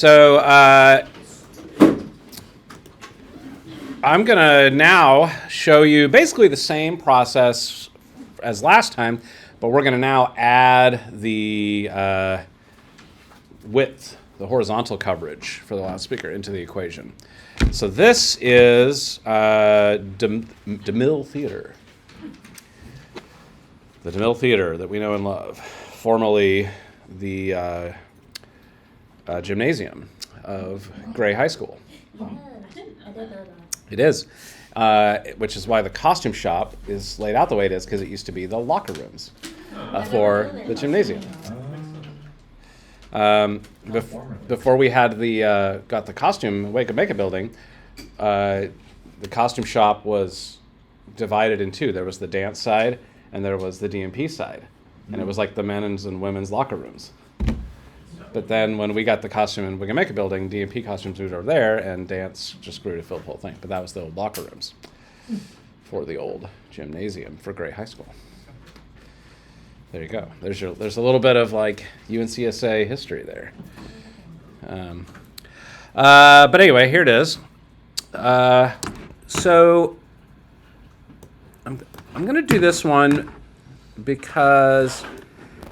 So I'm going to now show you basically the same process as last time, but we're going to now add the width, the horizontal coverage for the loudspeaker into the equation. So this is DeMille Theater. The DeMille Theater that we know and love, formerly the gymnasium of Gray High School. Yeah, I didn't know that. It is, which is why the costume shop is laid out the way it is, because it used to be the locker rooms for the gymnasium. Before we had got the costume Wake and Make It building, the costume shop was divided in two. There was the dance side and there was the DMP side, and it was like the men's and women's locker rooms. But then when we got the costume and Wake and Make It building, DMP costumes moved over there, and dance just grew to fill the whole thing. But that was the old locker rooms for the old gymnasium for Gray High School. There you go. There's a little bit of like UNCSA history there. But anyway, here it is. So I'm going to do this one because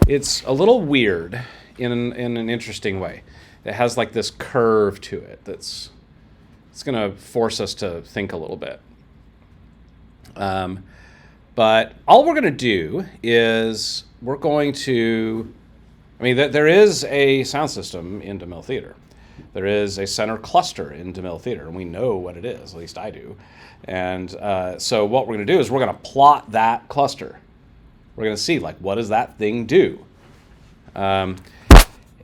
it's a little weird in an interesting way. It has like this curve to it it's going to force us to think a little bit. But all we're going to do is we're going to, there is a sound system in DeMille Theater. There is a center cluster in DeMille Theater, and we know what it is, at least I do. And so what we're going to do is we're going to plot that cluster. We're going to see, like, what does that thing do?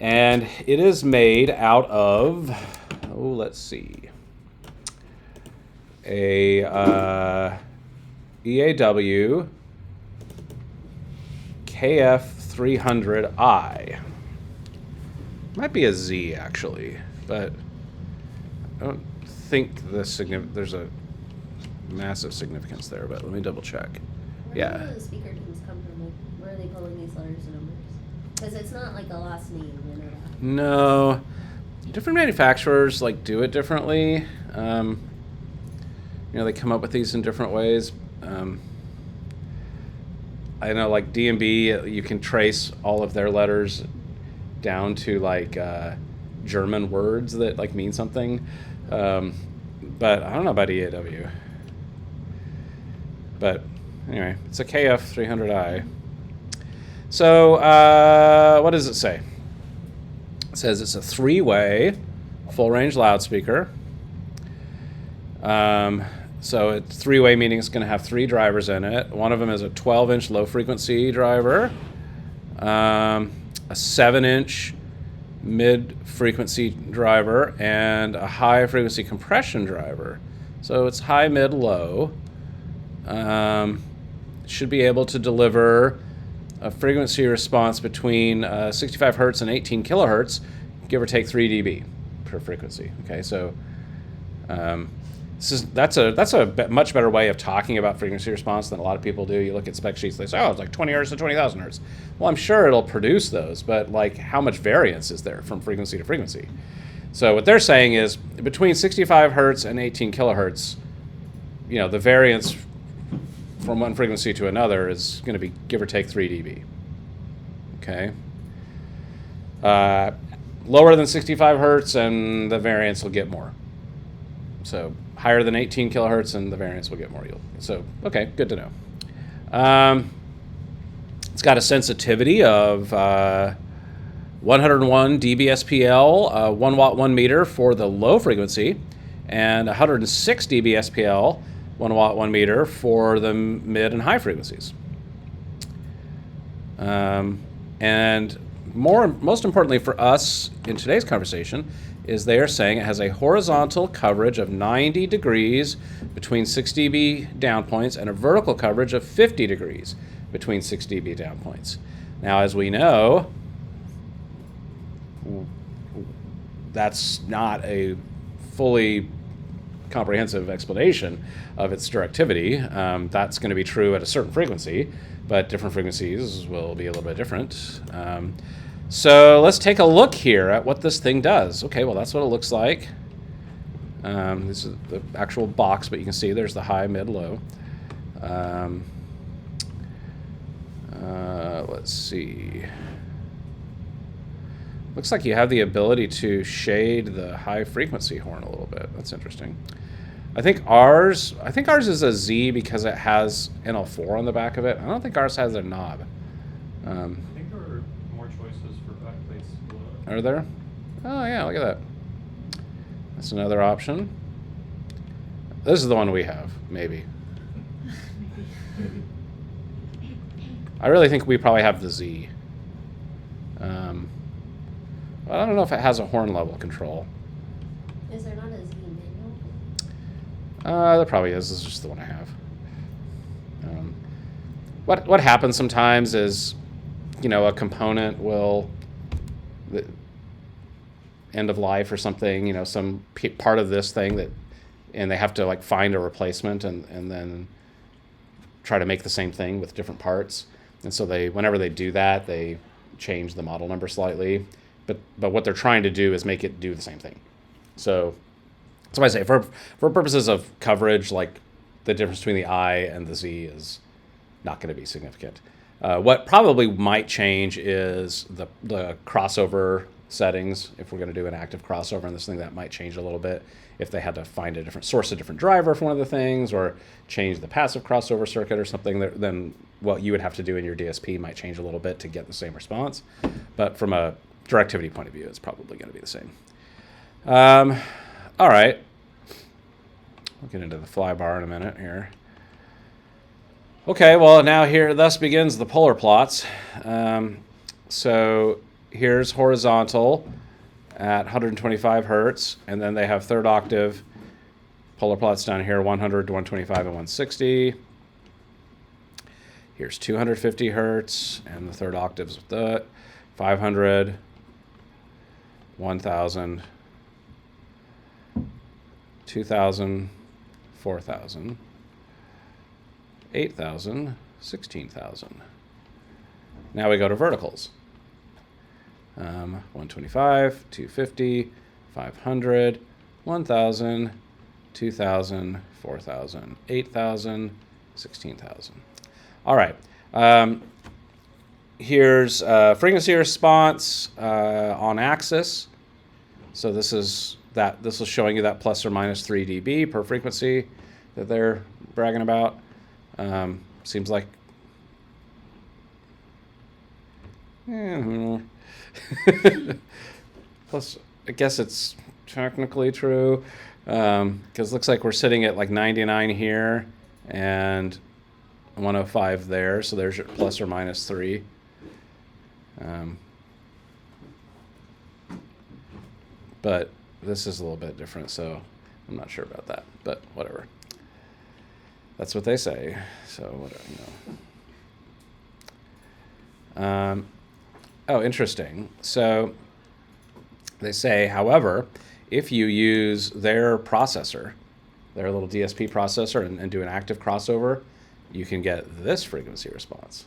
And it is made out of, let's see, a EAW KF300i. Might be a Z, actually, but I don't think there's a massive significance there, but let me double check. Where do the speaker teams come from? Like, where are they pulling these letters and numbers? Because it's not like a last name, you know that. No. Different manufacturers like do it differently. They come up with these in different ways. I know, like D&B, you can trace all of their letters down to like German words that like mean something. But I don't know about EAW. But anyway, it's a KF300i. So what does it say? It says it's a 3-way full-range loudspeaker. So it's 3-way, meaning it's going to have 3 drivers in it. One of them is a 12-inch low-frequency driver, a 7-inch mid-frequency driver, and a high-frequency compression driver. So it's high, mid, low. Should be able to deliver a frequency response between 65 hertz and 18 kilohertz, give or take 3 dB per frequency. Okay, so that's a much better way of talking about frequency response than a lot of people do. You look at spec sheets, they say, it's like 20 hertz to 20,000 hertz. Well, I'm sure it'll produce those, but like how much variance is there from frequency to frequency? So what they're saying is between 65 hertz and 18 kilohertz, the variance from one frequency to another is going to be give or take 3 dB. Okay. Lower than 65 hertz and the variance will get more. So higher than 18 kilohertz and the variance will get more. So, okay, good to know. It's got a sensitivity of 101 dBSPL, 1 watt 1 meter for the low frequency, and 106 dBSPL, 1 watt 1 meter for the mid and high frequencies. And most importantly for us in today's conversation is they are saying it has a horizontal coverage of 90 degrees between 6 dB down points and a vertical coverage of 50 degrees between 6 dB down points. Now, as we know, that's not a fully comprehensive explanation of its directivity. That's going to be true at a certain frequency, but different frequencies will be a little bit different. So let's take a look here at what this thing does. Okay, well, that's what it looks like. This is the actual box, but you can see there's the high, mid, low. Let's see. Looks like you have the ability to shade the high frequency horn a little bit. That's interesting. I think ours is a Z because it has NL4 on the back of it. I don't think ours has a knob. I think there are more choices for backplates below. Are there? Oh yeah, look at that. That's another option. This is the one we have, maybe. I really think we probably have the Z. I don't know if it has a horn level control. Is there not a Z manual? There probably is. This is just the one I have. What happens sometimes is, a component will end of life or something. Some part of this thing and they have to like find a replacement and then try to make the same thing with different parts. And so whenever they do that, they change the model number slightly. But what they're trying to do is make it do the same thing. So that's why I say for purposes of coverage, like the difference between the I and the Z is not going to be significant. What probably might change is the crossover settings. If we're going to do an active crossover on this thing, that might change a little bit. If they had to find a different driver for one of the things, or change the passive crossover circuit or something, then what you would have to do in your DSP might change a little bit to get the same response. But from a directivity point of view, it's probably going to be the same. All right. We'll get into the fly bar in a minute here. Okay, well, now here, thus begins the polar plots. So here's horizontal at 125 hertz, and then they have third octave polar plots down here, 100 to 125 and 160. Here's 250 hertz, and the third octaves with that, 500, 1,000, 2,000, 4,000, 8,000, 16,000. Now we go to verticals. 125, 250, 500, 1,000, 2,000, 4,000, 8,000, 16,000. All right. Here's frequency response on axis. So this is showing you that plus or minus 3 dB per frequency that they're bragging about. Seems like plus, I guess it's technically true, because it looks like we're sitting at like 99 here and 105 there, so there's your plus or minus 3. But this is a little bit different, so I'm not sure about that, but whatever. That's what they say, so whatever, Oh, interesting. So they say, however, if you use their processor, their little DSP processor, and do an active crossover, you can get this frequency response,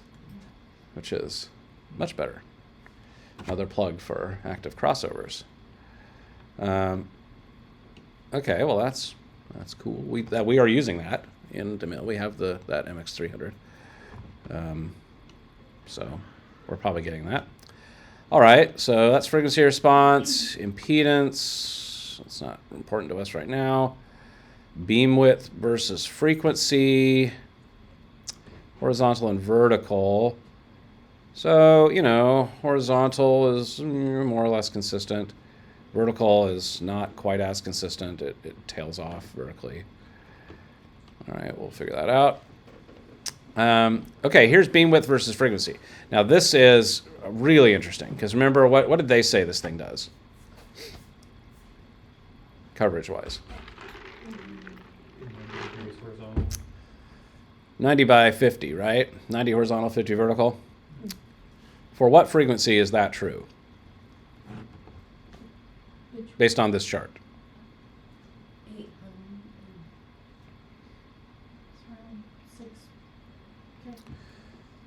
which is much better. Another plug for active crossovers. Okay, well that's cool. We are using that in DeMille. We have that MX300. So we're probably getting that. All right, so that's frequency response, impedance. It's not important to us right now. Beam width versus frequency, horizontal and vertical. So, horizontal is more or less consistent. Vertical is not quite as consistent. It tails off vertically. All right, we'll figure that out. Okay, here's beam width versus frequency. Now this is really interesting because remember, what did they say this thing does? Coverage-wise. 90 by 50, right? 90 horizontal, 50 vertical. For what frequency is that true? Based on this chart. 800. Six. Okay.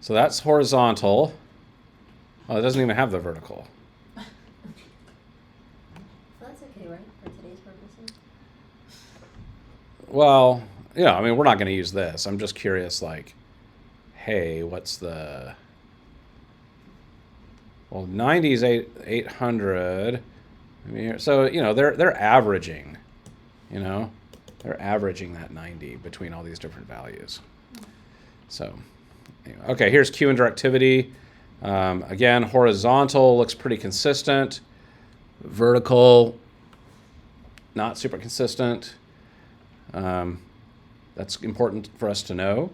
So that's horizontal, Oh, it doesn't even have the vertical. That's okay, right? For today's purposes? Well, yeah, I mean, we're not going to use this. I'm just curious, like, hey, what's the... Well, 90 is 800. I mean, so, you know, they're averaging, you know? They're averaging that 90 between all these different values. So, anyway. Okay, here's Q and directivity. Again, horizontal looks pretty consistent. Vertical, not super consistent. That's important for us to know.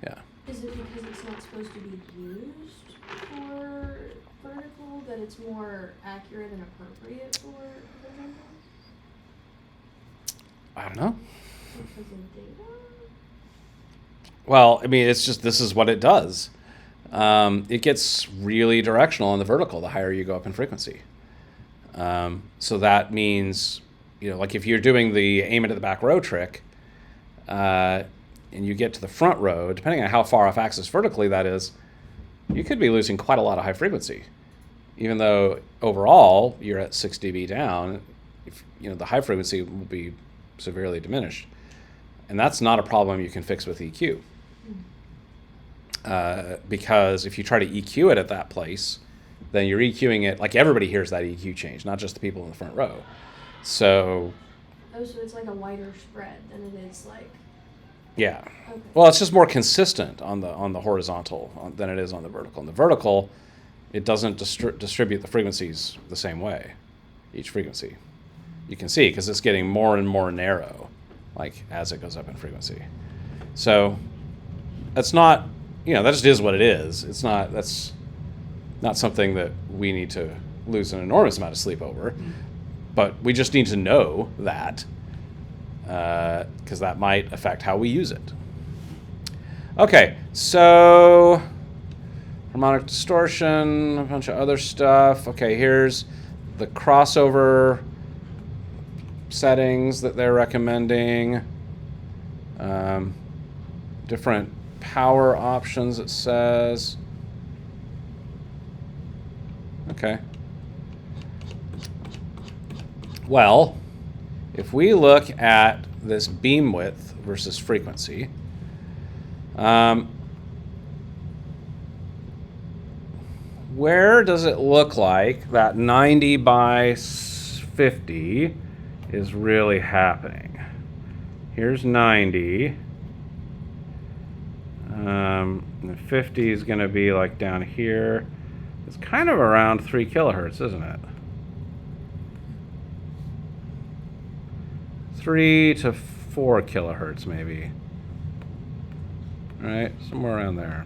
Yeah. Is it because it's not supposed to be used for vertical that it's more accurate and appropriate for horizontal? I don't know. Because of data? Well, I mean, it's just this is what it does. It gets really directional on the vertical the higher you go up in frequency. So that means, you know, like if you're doing the aim it at the back row trick, and you get to the front row, depending on how far off axis vertically that is, you could be losing quite a lot of high frequency. Even though overall you're at 6 dB down, if, you know, the high frequency will be severely diminished. And that's not a problem you can fix with EQ. Because if you try to EQ it at that place, then you're EQing it, like everybody hears that EQ change, not just the people in the front row. So... Oh, so it's like a wider spread than it is like... Yeah. Okay. Well, it's just more consistent on the horizontal than it is on the vertical. On the vertical, it doesn't distribute the frequencies the same way, each frequency. You can see, because it's getting more and more narrow, like, as it goes up in frequency. So, that's not, you know, that just is what it is. It's not, that's not something that we need to lose an enormous amount of sleep over. But we just need to know that, because that might affect how we use it. Okay, so harmonic distortion, a bunch of other stuff. Okay, here's the crossover settings that they're recommending. Different power options, it says. Okay. Well, if we look at this beam width versus frequency, where does it look like that 90 by 50 is really happening? Here's 90. And 50 is going to be like down here. It's kind of around 3 kilohertz, isn't it? 3 to 4 kilohertz, maybe. All right, somewhere around there.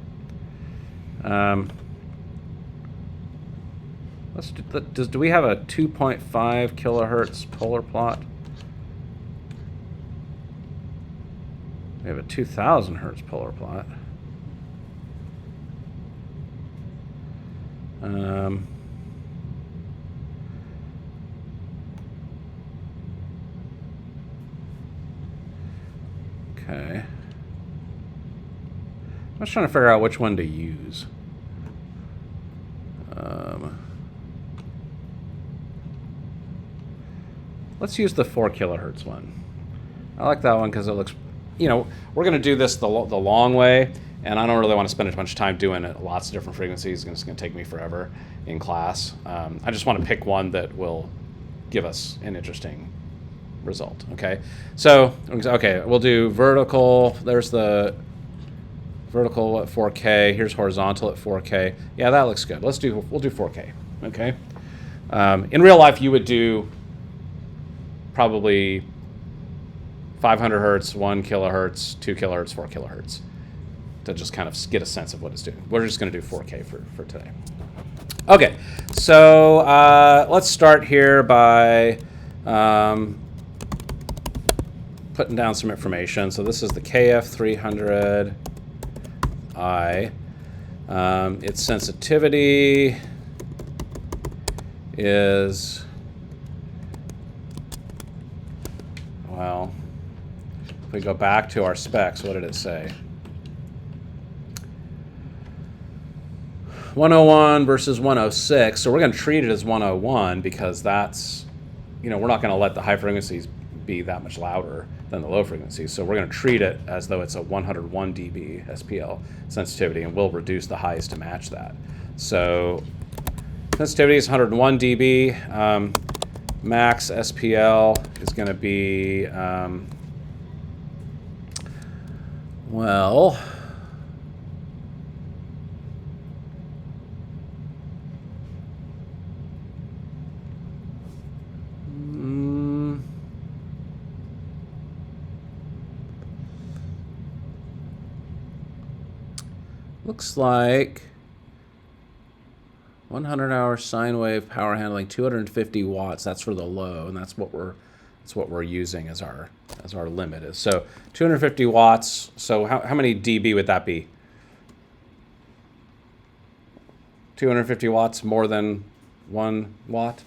Do we have a 2.5 kilohertz polar plot? We have a 2,000 hertz polar plot. Okay. I'm just trying to figure out which one to use. Let's use the 4 kilohertz one. I like that one because it looks, you know, we're going to do this the long way, and I don't really want to spend a bunch of time doing it lots of different frequencies. It's going to take me forever in class. I just want to pick one that will give us an interesting result. Okay, so okay, we'll do vertical. There's the vertical at 4K. Here's horizontal at 4K. Yeah, that looks good. We'll do 4K. Okay. In real life, you would do probably 500 hertz, 1 kilohertz, 2 kilohertz, 4 kilohertz to just kind of get a sense of what it's doing. We're just going to do 4K for today. Okay, so let's start here by putting down some information. So this is the KF300i. Its sensitivity is, well, if we go back to our specs, what did it say? 101 versus 106. So we're going to treat it as 101 because that's, we're not going to let the high frequencies be that much louder than the low frequencies. So we're going to treat it as though it's a 101 dB SPL sensitivity, and we'll reduce the highs to match that. So sensitivity is 101 dB. Max SPL is going to be, well, looks like 100-hour sine wave power handling, 250 watts. That's for the low, and that's what we're using as our limit is. So 250 watts. So how many dB would that be? 250 watts more than 1 watt.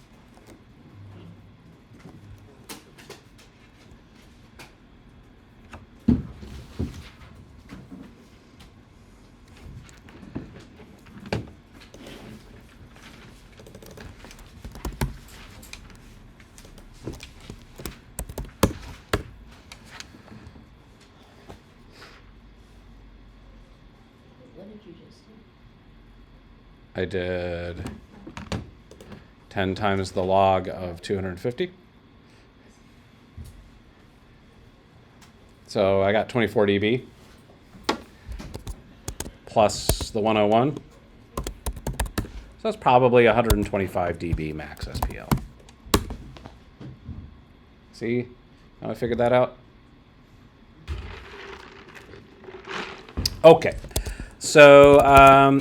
What did you just do? I did 10 times the log of 250. So I got 24 dB plus the 101. So that's probably 125 dB max SPL. See how I figured that out? Okay. So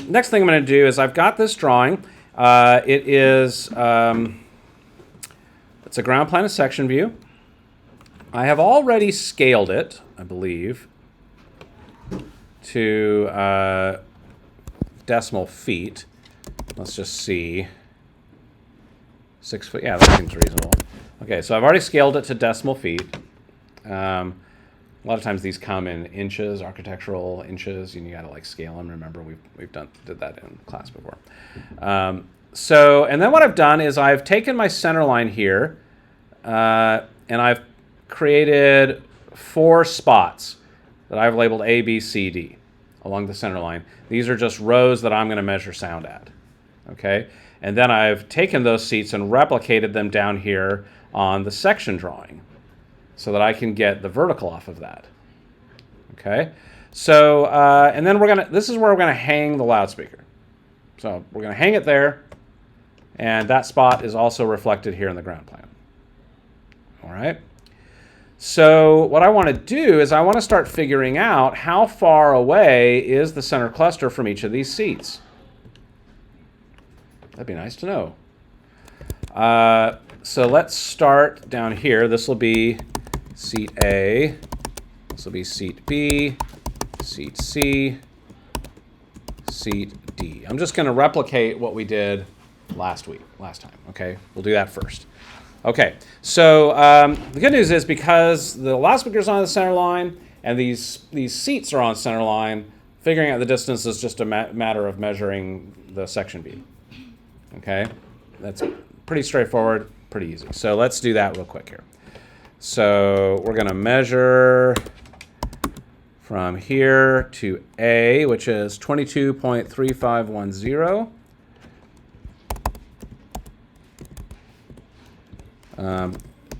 next thing I'm going to do is I've got this drawing. It is it's a ground plan of section view. I have already scaled it, I believe, to decimal feet. Let's just see. 6 foot. Yeah, that seems reasonable. Okay, so I've already scaled it to decimal feet. A lot of times these come in inches, architectural inches, and you got to like scale them. Remember, we've did that in class before. So, and then what I've done is I've taken my center line here, and I've created 4 spots that I've labeled A, B, C, D along the center line. These are just rows that I'm going to measure sound at. Okay, and then I've taken those seats and replicated them down here on the section drawing, so that I can get the vertical off of that. Okay, so and then this is where we're gonna hang the loudspeaker. So we're gonna hang it there, and that spot is also reflected here in the ground plan. All right. So what I want to do is I want to start figuring out how far away is the center cluster from each of these seats. That'd be nice to know. So let's start down here. This will be seat A, this will be seat B, seat C, seat D. I'm just going to replicate what we did last time, okay? We'll do that first. Okay, so the good news is because the loudspeaker's on the center line and these seats are on center line, figuring out the distance is just a matter of measuring the section B. Okay, that's pretty straightforward, pretty easy. So let's do that real quick here. So we're going to measure from here to A, which is 22.3510.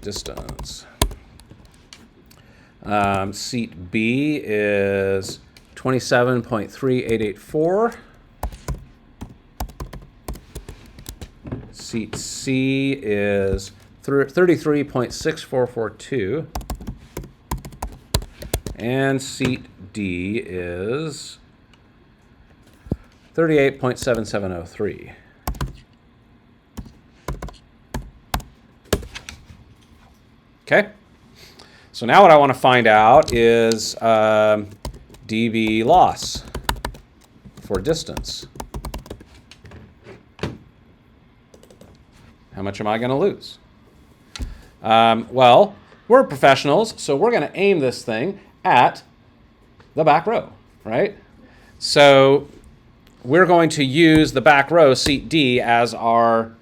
Distance. Seat B is 27.3884. Seat C is 33.6442. And seat D is 38.7703. Okay, so now what I want to find out is dB loss for distance. How much am I going to lose? Well, we're professionals, so we're going to aim this thing at the back row, right? So we're going to use the back row, seat D, as our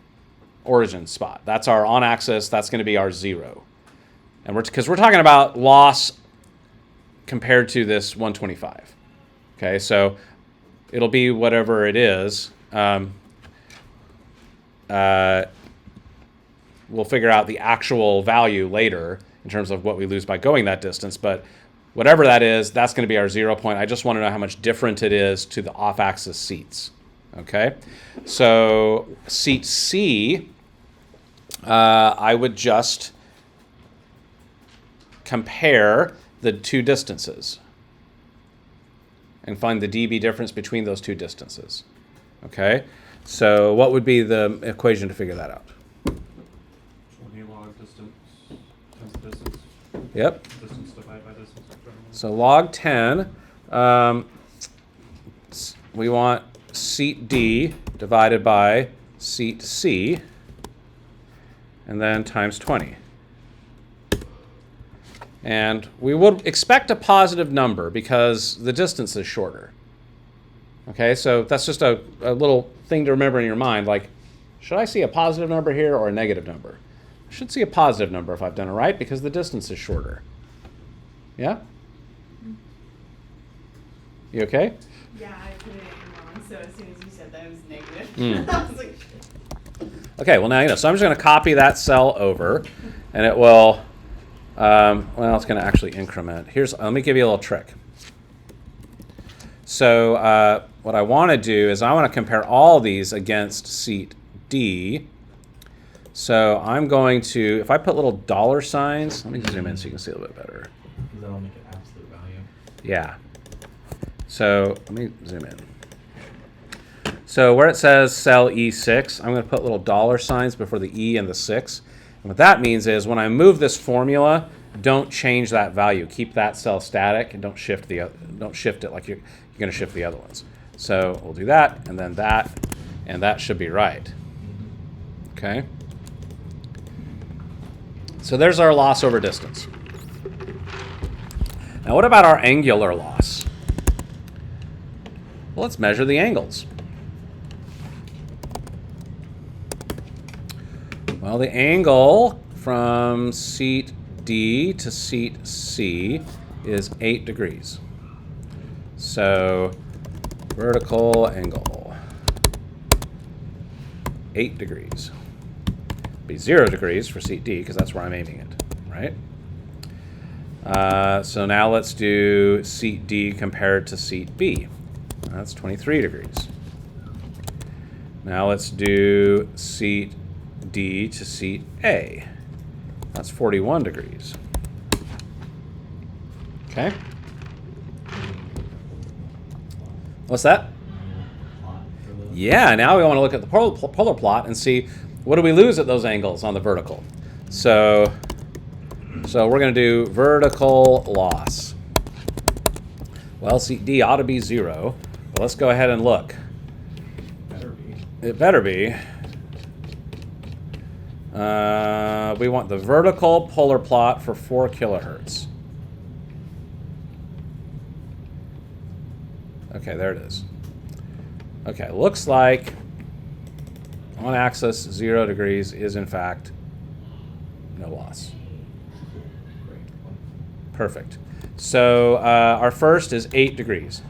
origin spot. That's our on-axis. That's going to be our 0. And because we're talking about loss compared to this 125. Okay, so it'll be whatever it is. We'll figure out the actual value later in terms of what we lose by going that distance. But whatever that is, that's going to be our 0 point. I just want to know how much different it is to the off-axis seats. Okay, so seat C, I would just compare the two distances and find the dB difference between those two distances. Okay, so what would be the equation to figure that out? 20 log distance times distance. Yep. Distance divided by distance. So log 10, we want seat D divided by seat C, and then times 20. And we would expect a positive number because the distance is shorter. Okay, so that's just a little thing to remember in your mind, like, should I see a positive number here or a negative number? I should see a positive number if I've done it right because the distance is shorter. Yeah? You okay? Yeah, I put it in wrong, so as soon as you said that it was negative. I was like, Okay, well now you know. So I'm just going to copy that cell over, and it will, well, it's going to actually increment. Let me give you a little trick. So what I want to do is I want to compare all these against seat D. So I'm going to, if I put little dollar signs, let me zoom in so you can see a little bit better. Because that'll make it absolute value. Yeah. So let me zoom in. So where it says cell E6, I'm going to put little dollar signs before the E and the 6. And what that means is when I move this formula, don't change that value. Keep that cell static and don't shift it like you're going to shift the other ones. So we'll do that, and that should be right. Okay. So there's our loss over distance. Now what about our angular loss? Well, let's measure the angles. Well, the angle from seat D to seat C is 8 degrees. So vertical angle, 8 degrees. Be 0 degrees for seat D because that's where I'm aiming it, right? So now let's do seat D compared to seat B. That's 23 degrees. Now let's do seat D to seat A. That's 41 degrees. Okay. What's that? Yeah, now we want to look at the polar plot and see what do we lose at those angles on the vertical. So we're going to do vertical loss. Well, seat D ought to be 0, but let's go ahead and look. Better be. It better be. We want the vertical polar plot for 4 kilohertz. Okay, there it is. Okay, looks like on axis 0 degrees is in fact no loss. Perfect. So our first is 8 degrees.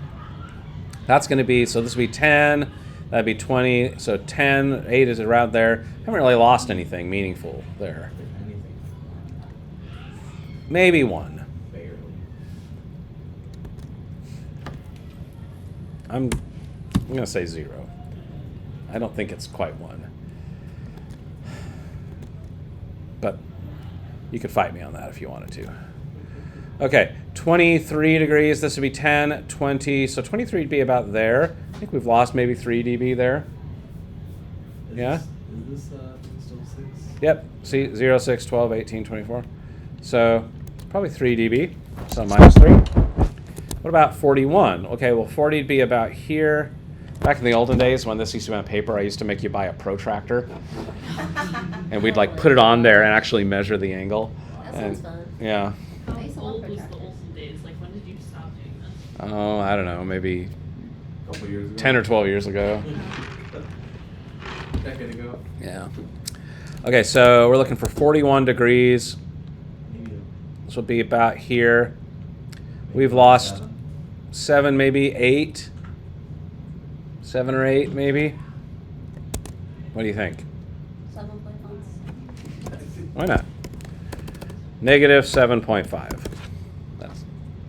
That's going to be, so this would be 10, that'd be 20, so 10, 8 is around there. Haven't really lost anything meaningful there. If anything. Maybe 1. Barely. I'm going to say 0. I don't think it's quite 1. But you could fight me on that if you wanted to. Okay, 23 degrees, this would be 10, 20, so 23 would be about there. I think we've lost maybe 3 dB there. Yeah? Is this still 6? Yep, see, 0, 6, 12, 18, 24. So probably 3 dB, so minus 3. What about 41? Okay, well 40 would be about here. Back in the olden days when this used to be on paper, I used to make you buy a protractor. And we'd like put it on there and actually measure the angle. That And- sounds fun. Yeah. I used to How love old was the protractors. olden days? Like, when did you stop doing this? Oh, I don't know, maybe A couple years ago. 10 or 12 years ago. Decade ago. Yeah. Okay, so we're looking for 41 degrees. Maybe This will be about here. We've lost 7, maybe 8. 7 or 8, maybe. What do you think? 7.5. Why not? Negative 7.5. That's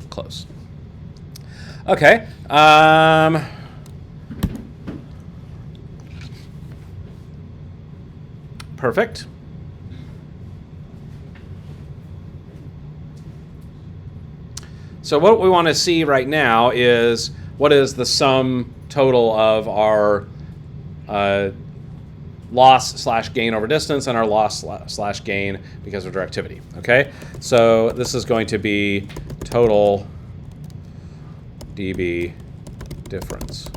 close. Okay. Perfect. So what we want to see right now is what is the sum total of our loss slash gain over distance and our loss slash gain because of directivity. Okay, so this is going to be total dB difference.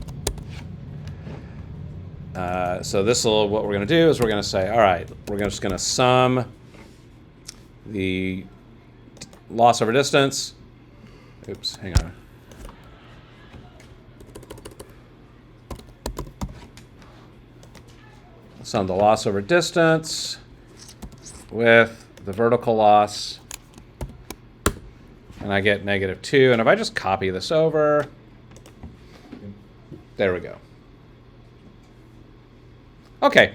So this will, what we're going to do is we're going to say, all right, we're just going to sum the loss over distance. Oops, hang on. Sum the loss over distance with the vertical loss, and I get -2. And if I just copy this over, there we go. Okay,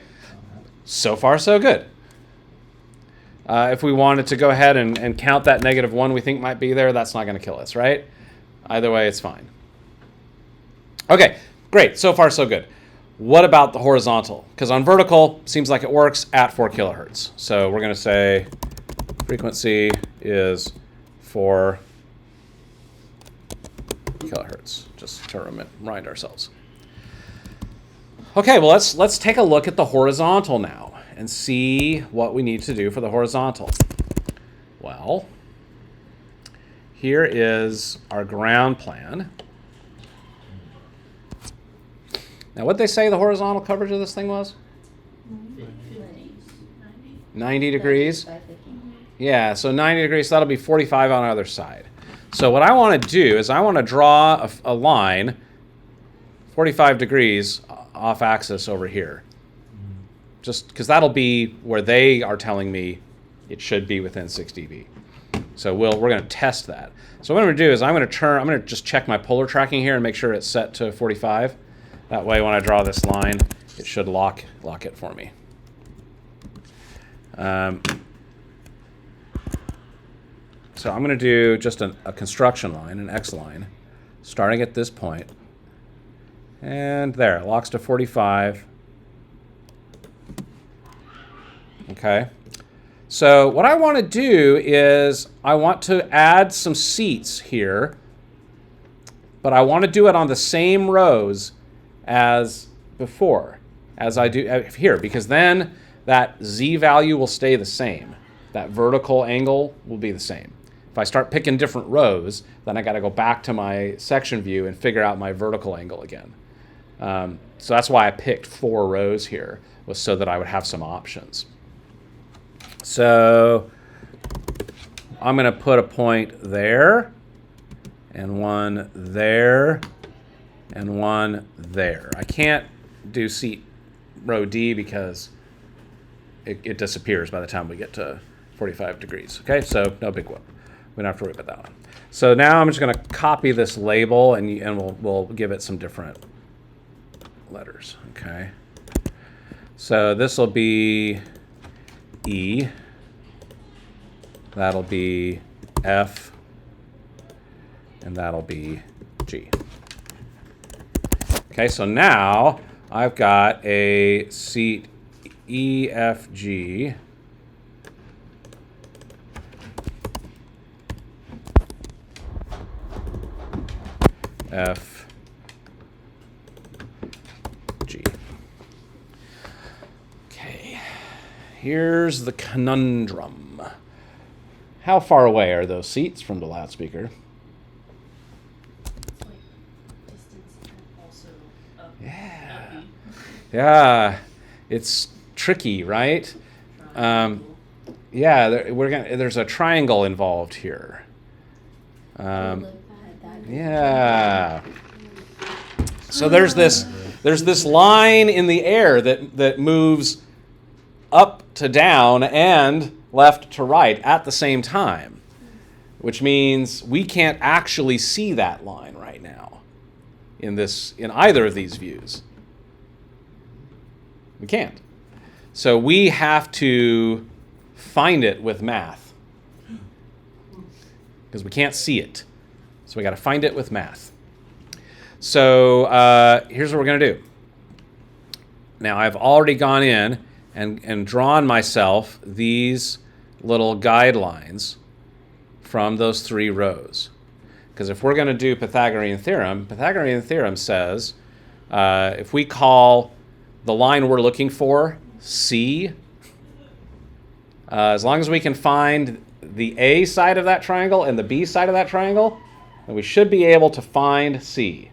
so far so good. If we wanted to go ahead and count that -1 we think might be there, that's not going to kill us, right? Either way, it's fine. Okay, great. So far so good. What about the horizontal? Because on vertical, seems like it works at 4 kilohertz. So we're going to say frequency is 4 kilohertz, just to remind ourselves. Okay, well, let's take a look at the horizontal now and see what we need to do for the horizontal. Well, here is our ground plan. Now, what'd they say the horizontal coverage of this thing was? 90 degrees. 550. Yeah, so 90 degrees, so that'll be 45 on the other side. So what I want to do is I want to draw a line 45 degrees off axis over here. Just because that'll be where they are telling me it should be within 6 dB. So we're going to test that. So what I'm going to do is I'm going to just check my polar tracking here and make sure it's set to 45. That way when I draw this line, it should lock it for me. So I'm going to do just a construction line, an X line, starting at this point. And there, it locks to 45. Okay. So what I want to do is I want to add some seats here, but I want to do it on the same rows as before, as I do here, because then that Z value will stay the same. That vertical angle will be the same. If I start picking different rows, then I got to go back to my section view and figure out my vertical angle again. So that's why I picked 4 rows here, was so that I would have some options. So I'm going to put a point there, and one there, and one there. I can't do seat row D because it disappears by the time we get to 45 degrees. Okay, so no big whoop. We don't have to worry about that one. So now I'm just going to copy this label, and we'll give it some different letters. Okay. So this will be E. That'll be F. And that'll be G. Okay, so now I've got a seat E, F, G. F, G. Okay, here's the conundrum. How far away are those seats from the loudspeaker? It's like distance and also up. Yeah. uppy. Yeah, it's tricky, right? Yeah, there's a triangle involved here. Look at that. Yeah. So there's this line in the air that moves up to down and left to right at the same time, which means we can't actually see that line right now in either of these views. We can't. So we have to find it with math because we can't see it. So we got to find it with math. So here's what we're going to do. Now I've already gone in and drawn myself these little guidelines from those 3 rows. Because if we're going to do Pythagorean theorem says if we call the line we're looking for C, as long as we can find the A side of that triangle and the B side of that triangle, then we should be able to find C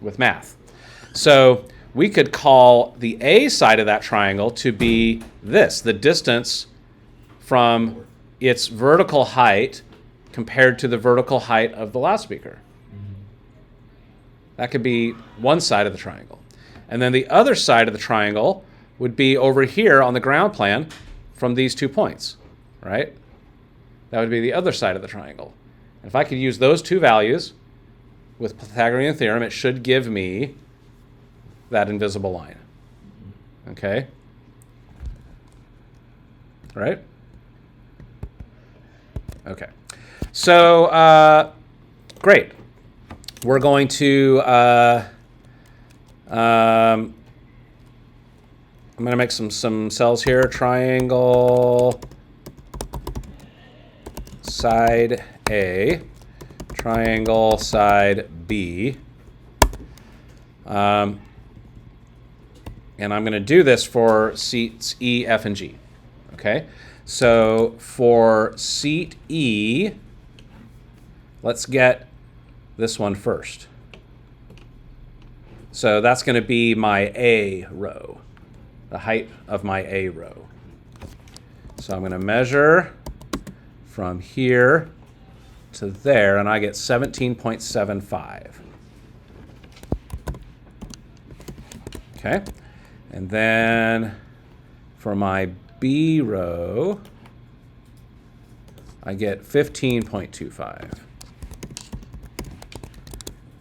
with math. So we could call the A side of that triangle to be this, the distance from its vertical height compared to the vertical height of the loudspeaker. That could be one side of the triangle. And then the other side of the triangle would be over here on the ground plan from these 2 points, right? That would be the other side of the triangle. And if I could use those 2 values with Pythagorean theorem, it should give me that invisible line. Okay? Right? Okay. So, great. We're going to, I'm going to make some cells here. Triangle side A, triangle side B. And I'm going to do this for seats E, F, and G. Okay? So for seat E, let's get this one first. So that's going to be my A row, the height of my A row. So I'm going to measure from here to there, and I get 17.75. Okay? And then for my B row, I get 15.25.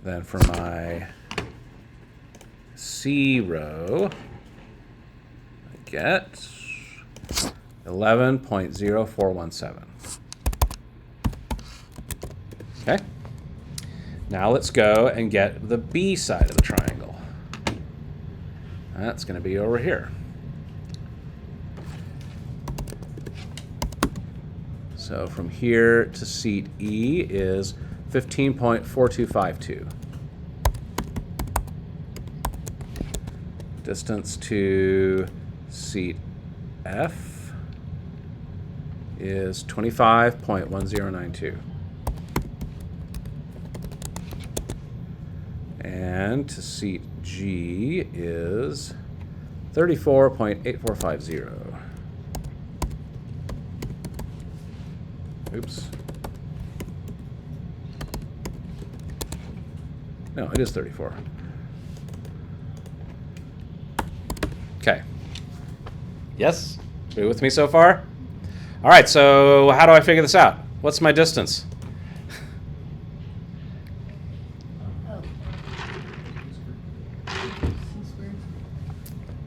Then for my C row, I get 11.0417. Okay? Now let's go and get the B side of the triangle. That's going to be over here. So from here to seat E is 15.4252. Distance to seat F is 25.1092. And to seat G is 34.8450. Oops. No, it is 34. Okay. Yes? Are you with me so far? All right, so how do I figure this out? What's my distance? Oh, C-squared.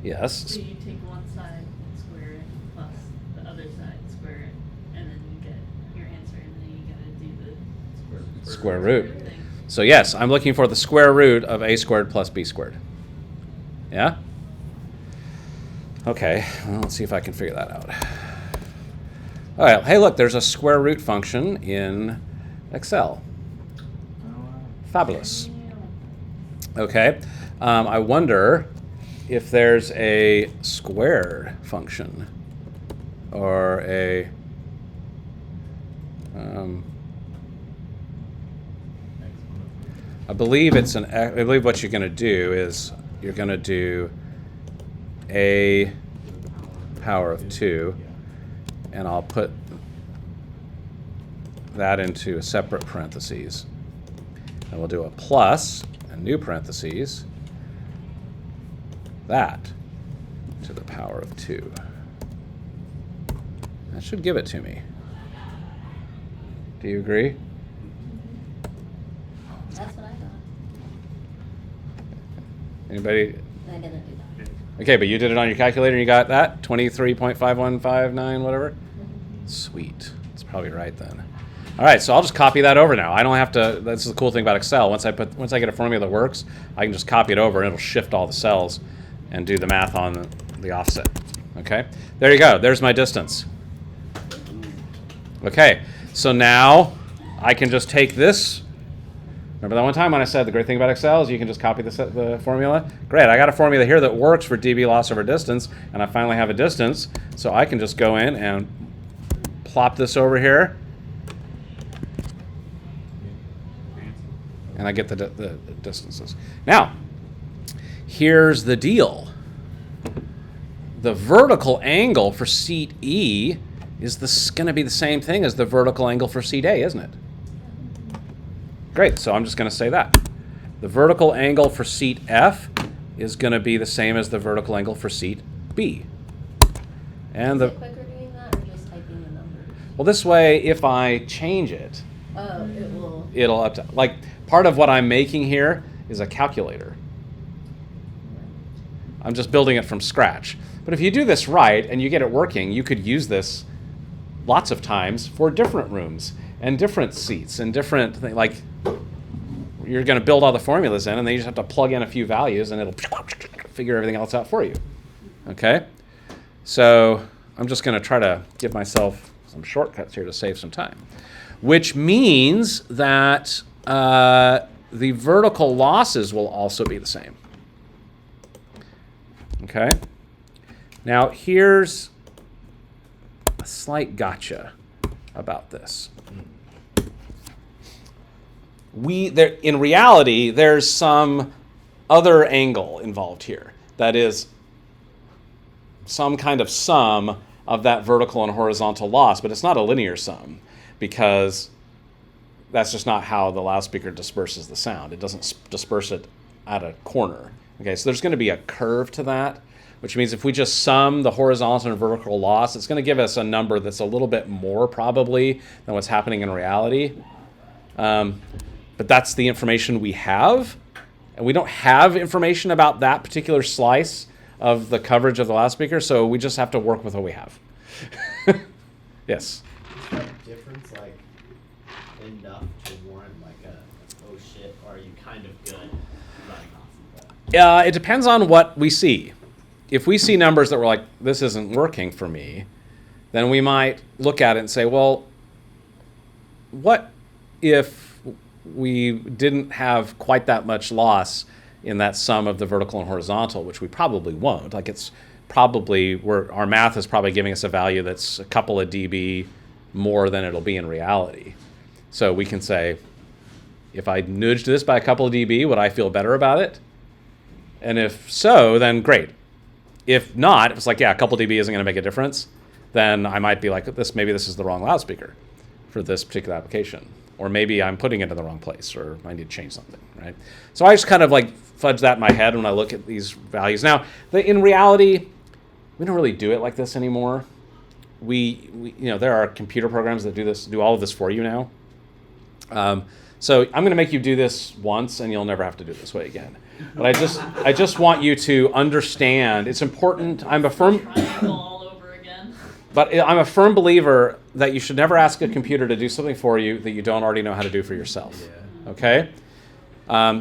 Yes. So you take one side and square it, plus the other side, square it, and then you get your answer, and then you gotta do the Square root. thing. So yes, I'm looking for the square root of a squared plus b squared. Yeah? Okay, well, let's see if I can figure that out. All right, hey look, there's a square root function in Excel. Fabulous. Okay, I wonder if there's a squared function or a I believe what you're going to do is you're going to do a power of 2, and I'll put that into a separate parentheses. And we'll do a plus, and new parentheses, that to the power of 2. That should give it to me. Do you agree? That's what I thought. Anybody? I didn't do that. Okay, but you did it on your calculator and you got that? 23.5159, whatever? Mm-hmm. Sweet. That's probably right then. All right, so I'll just copy that over now. I don't have to. That's the cool thing about Excel. Once I get a formula that works, I can just copy it over and it'll shift all the cells and do the math on the offset. Okay, there you go. There's my distance. Okay, so now I can just take this. Remember that one time when I said the great thing about Excel is you can just copy the formula? Great, I got a formula here that works for dB loss over distance, and I finally have a distance, so I can just go in and plop this over here, and I get the distances. Now, here's the deal. The vertical angle for seat E is going to be the same thing as the vertical angle for seat A, isn't it? Great, so I'm just going to say that. The vertical angle for seat F is going to be the same as the vertical angle for seat B. And Is it quicker doing that or just typing the numbers? well, this way, if I change it, Oh, it will. it'll like part of what I'm making here is a calculator. I'm just building it from scratch. But if you do this right and you get it working, you could use this lots of times for different rooms and different seats and different things. Like you're going to build all the formulas in, and then you just have to plug in a few values, and it'll figure everything else out for you. Okay? So I'm just going to try to give myself some shortcuts here to save some time, which means that the vertical losses will also be the same. Okay? Now here's a slight gotcha about this. In reality, there's some other angle involved here. That is some kind of sum of that vertical and horizontal loss, but it's not a linear sum because that's just not how the loudspeaker disperses the sound. It doesn't disperse it at a corner. Okay, so there's going to be a curve to that, which means if we just sum the horizontal and vertical loss, it's going to give us a number that's a little bit more probably than what's happening in reality. But that's the information we have, and we don't have information about that particular slice of the coverage of the loudspeaker, so we just have to work with what we have. Yes? Is that difference like enough to warrant like a oh shit, or are you kind of good running off of that? It depends on what we see. If we see numbers that were like, this isn't working for me, then we might look at it and say, well, what if we didn't have quite that much loss in that sum of the vertical and horizontal, which we probably won't. Like it's probably, our math is probably giving us a value that's a couple of dB more than it'll be in reality. So we can say, if I nudged this by a couple of dB, would I feel better about it? And if so, then great. If not, if it's like, yeah, a couple dB isn't going to make a difference, then I might be like, maybe this is the wrong loudspeaker for this particular application. Or maybe I'm putting it in the wrong place, or I need to change something, right? So I just kind of like fudge that in my head when I look at these values. Now, in reality, we don't really do it like this anymore. We there are computer programs that do all of this for you now. So I'm going to make you do this once, and you'll never have to do it this way again. But I just want you to understand. It's important. I'm a firm. Triangle all over again. But I'm a firm believer that you should never ask a computer to do something for you that you don't already know how to do for yourself. Yeah. Okay?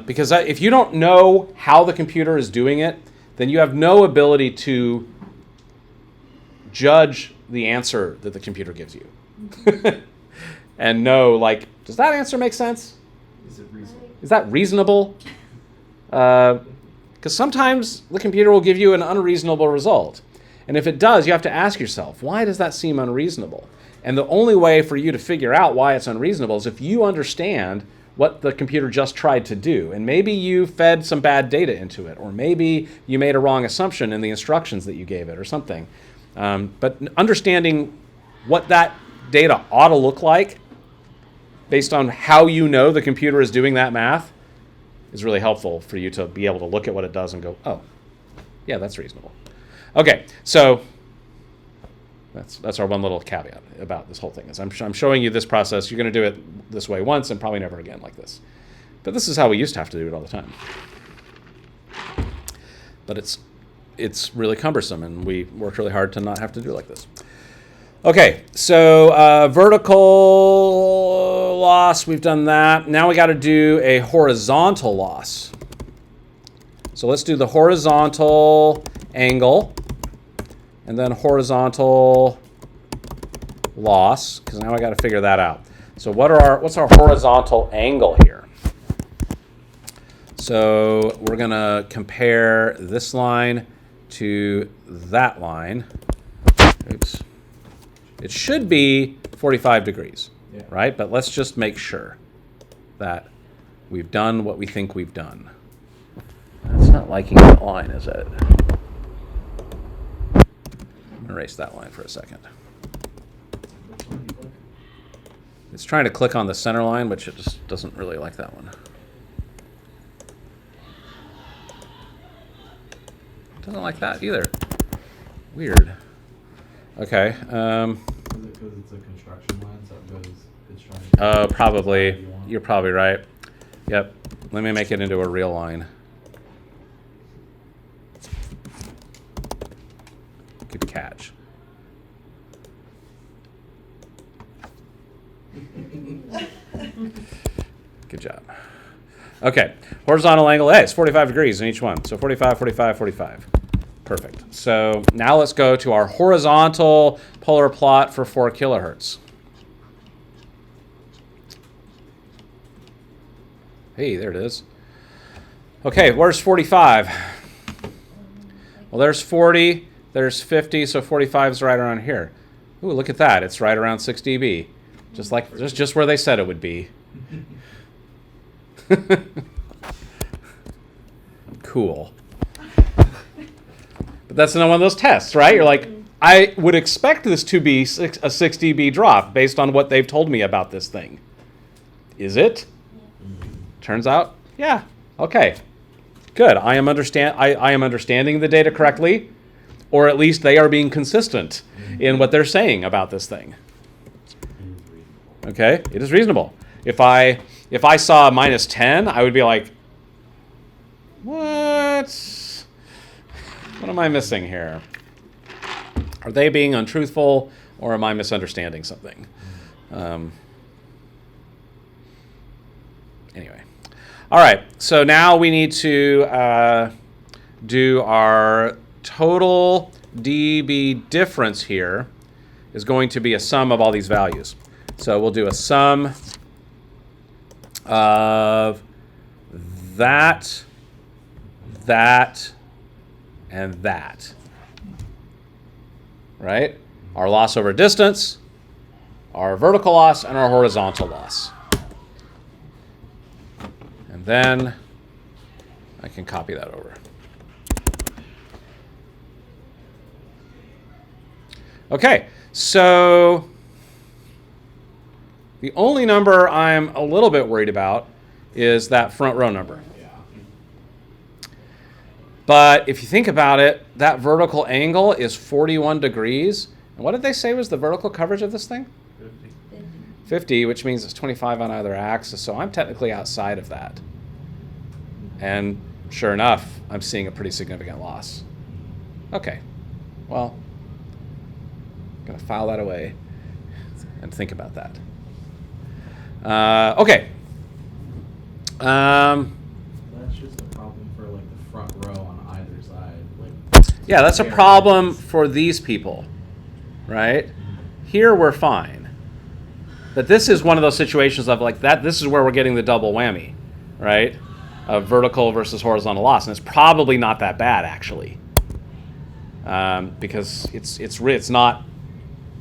Because if you don't know how the computer is doing it, then you have no ability to judge the answer that the computer gives you. And know, like, does that answer make sense? Is it reasonable? Is that reasonable? Because sometimes the computer will give you an unreasonable result. And if it does, you have to ask yourself, why does that seem unreasonable? And the only way for you to figure out why it's unreasonable is if you understand what the computer just tried to do. And maybe you fed some bad data into it, or maybe you made a wrong assumption in the instructions that you gave it or something. But understanding what that data ought to look like based on how you know the computer is doing that math is really helpful for you to be able to look at what it does and go, oh, yeah, that's reasonable. Okay, so that's our one little caveat about this whole thing. Is I'm showing you this process. You're going to do it this way once and probably never again like this. But this is how we used to have to do it all the time. But it's really cumbersome, and we worked really hard to not have to do it like this. Okay, so vertical loss, we've done that. Now we got to do a horizontal loss. So let's do the horizontal angle, and then horizontal loss, because now I got to figure that out. So what's our horizontal angle here? So we're going to compare this line to that line. Oops. It should be 45 degrees, right? But let's just make sure that we've done what we think we've done. It's not liking that line, is it? Erase that line for a second. It's trying to click on the center line, which it just doesn't really like that one. It doesn't like that either. Weird. Okay. Is it because it's a construction line, so it's trying to... Probably. You're probably right. Yep. Let me make it into a real line. Good catch. Good job. Okay. Horizontal angle A is 45 degrees in each one. So 45, 45, 45. Perfect. So now let's go to our horizontal polar plot for 4 kilohertz. Hey, there it is. Okay, where's 45? Well, there's 40, there's 50, so 45 is right around here. Ooh, look at that. It's right around 6 dB. Just where they said it would be. Cool. But that's not one of those tests, right? You're like, I would expect this to be a 6 dB drop based on what they've told me about this thing. Is it? Turns out, yeah. Okay. Good. I am understanding the data correctly, or at least they are being consistent in what they're saying about this thing. Okay? It is reasonable. If I saw minus 10, I would be like, what? What am I missing here? Are they being untruthful, or am I misunderstanding something? Anyway. All right. So now we need to do our total dB difference here is going to be a sum of all these values. So we'll do a sum of that, and that, right? Our loss over distance, our vertical loss, and our horizontal loss. And then I can copy that over. Okay, so the only number I'm a little bit worried about is that front row number. But if you think about it, that vertical angle is 41 degrees. And what did they say was the vertical coverage of this thing? 50, which means it's 25 on either axis. So I'm technically outside of that. And sure enough, I'm seeing a pretty significant loss. Okay, well, I'm going to file that away and think about that. Okay. That's just a problem for like the front row on either side. Like, Yeah, that's a problem for these people, right? Here we're fine. But this is one of those situations of like that. This is where we're getting the double whammy, right? Of vertical versus horizontal loss, and it's probably not that bad actually, because it's not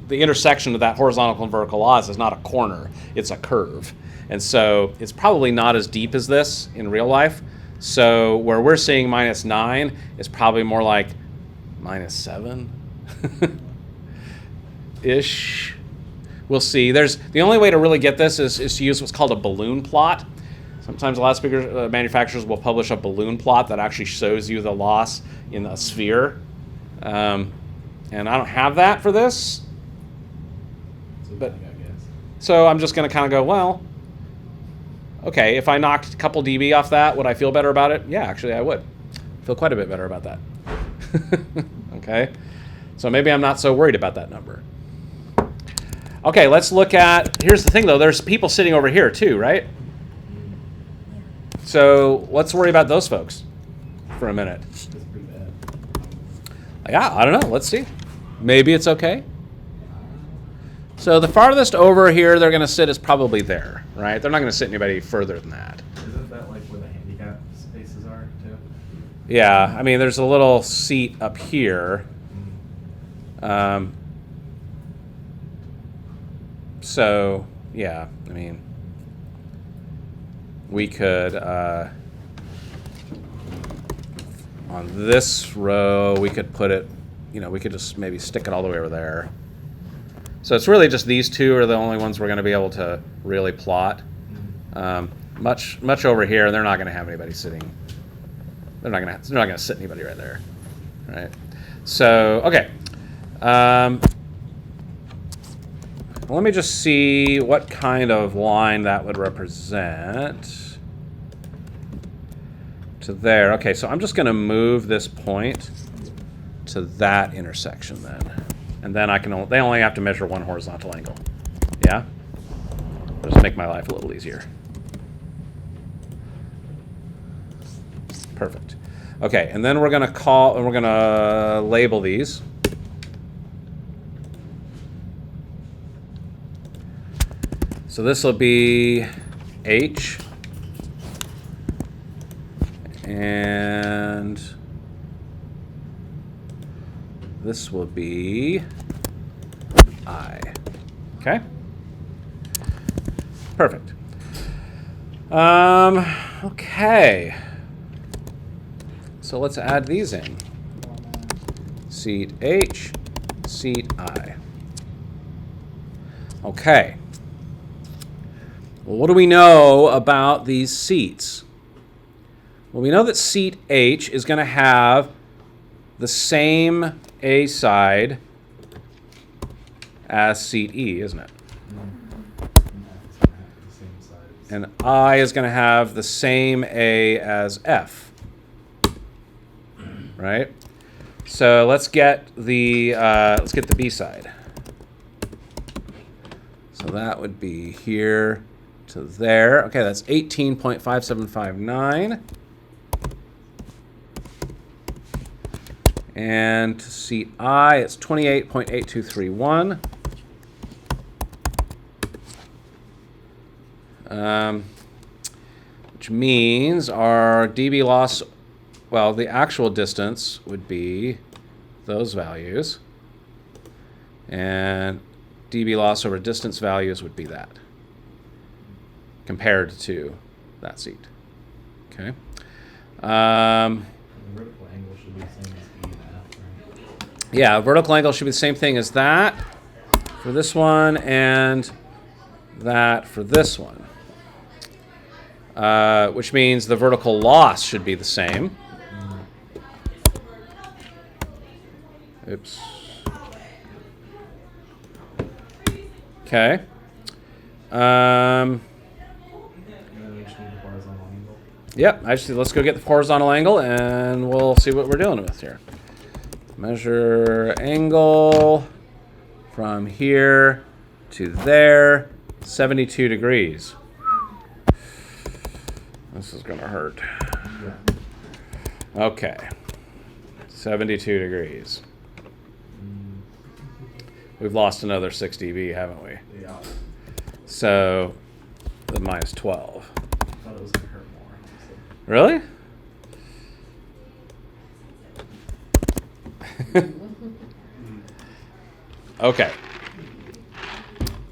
the intersection of that horizontal and vertical loss is not a corner; it's a curve, and so it's probably not as deep as this in real life. So where we're seeing -9 is probably more like -7 ish. We'll see. The only way to really get this is to use what's called a balloon plot. So Sometimes loudspeaker manufacturers will publish a balloon plot that actually shows you the loss in a sphere. And I don't have that for this. So But- I guess. So I'm just going to kind of go, well, okay, if I knocked a couple dB off that, would I feel better about it? Yeah, actually I would. Feel quite a bit better about that. Okay? So maybe I'm not so worried about that number. Okay, let's look at, here's the thing though, there's people sitting over here too, right? So let's worry about those folks for a minute. That's pretty bad. Yeah, I don't know, let's see. Maybe it's okay. So the farthest over here they're going to sit is probably there, right? They're not going to sit anybody further than that. Isn't that like where the handicap spaces are too? Yeah, I mean, there's a little seat up here. So, yeah, I mean, we could, on this row, we could put it, you know, we could just maybe stick it all the way over there. So it's really just these two are the only ones we're going to be able to really plot. Much over here, they're not going to have anybody sitting. They're not going to sit anybody right there, right? So okay, let me just see what kind of line that would represent to there. Okay, so I'm just going to move this point to that intersection then, and then I can. They only have to measure one horizontal angle. Yeah, just make my life a little easier. Perfect. Okay, and then we're gonna label these. So this will be H, and this will be I. Okay. Perfect. Okay. So let's add these in. Seat H, seat I. Okay. Well, what do we know about these seats? Well, we know that seat H is going to have the same A side as seat E, isn't it? And I is going to have the same A as F. Right? So let's get the B side. So that would be here to there. Okay, that's 18.5759. And to seat I, it's 28.8231. Which means our dB loss, well, the actual distance would be those values. And dB loss over distance values would be that, compared to that seat. Okay. The vertical angle should be the same as E and F, right? Yeah, vertical angle should be the same thing as that for this one and that for this one. Which means the vertical loss should be the same. Oops. Okay. And then we just need the horizontal angle. Yep, actually, let's go get the horizontal angle and we'll see what we're dealing with here. Measure angle from here to there, 72 degrees. This is gonna hurt. Okay, 72 degrees. We've lost another 6 dB, haven't we? Yeah. So, the minus 12. I thought it was gonna hurt more, honestly. Really? Okay.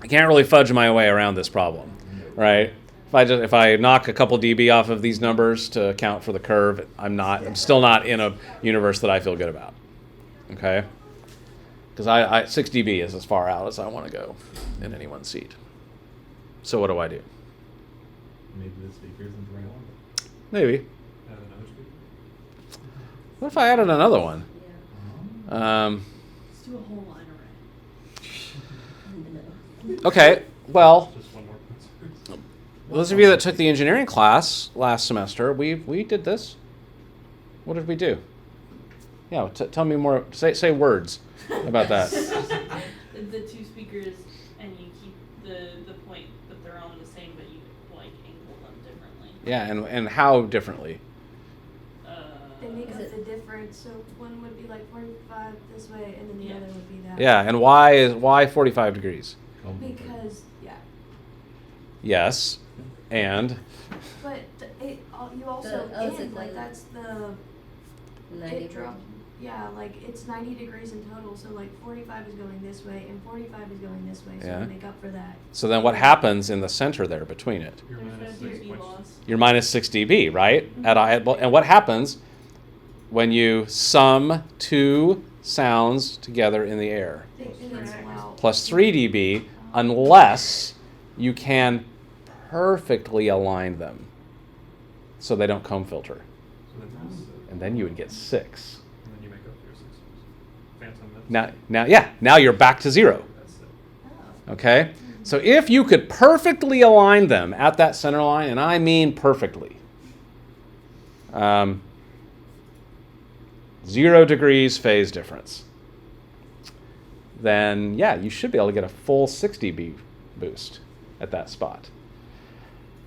I can't really fudge my way around this problem, right? If I knock a couple dB off of these numbers to account for the curve, I'm still not in a universe that I feel good about. Okay? Because I 6 dB is as far out as I want to go in any one seat. So what do I do? Maybe the speaker isn't the right one. Maybe. Add another speaker. What if I added another one? Yeah. Let's do a whole line array. Okay, well, Just one more concert. those of you that took the engineering class last semester, we did this. What did we do? Yeah, tell me more. Say words about that. The two speakers, and you keep the point, but they're all the same, but you like angle them differently. Yeah, and how differently? They make Is up it- the difference, so one would be like 45 this way, and then the Yeah. other would be that. Yeah, and why 45 degrees? Because, yeah. Yes, and But you also, oh, is it in, like, the- that's the 90 it drop. Yeah, like, it's 90 degrees in total, so like 45 is going this way, and 45 is going this way, so Yeah. to make up for that. so then what happens in the center there between it? You're There's minus no 6 dB points. loss. You're minus 6 dB, right? And what happens when you sum two sounds together in the air? They cancel out. Plus 3 dB, unless you can perfectly align them so they don't comb filter. So then that's And then you would get 6. and then you make up your 6. Phantom. Now you're back to 0. That's it. Oh. Okay? So if you could perfectly align them at that center line, and I mean perfectly, 0 degrees phase difference, then yeah, you should be able to get a full 6 dB boost at that spot.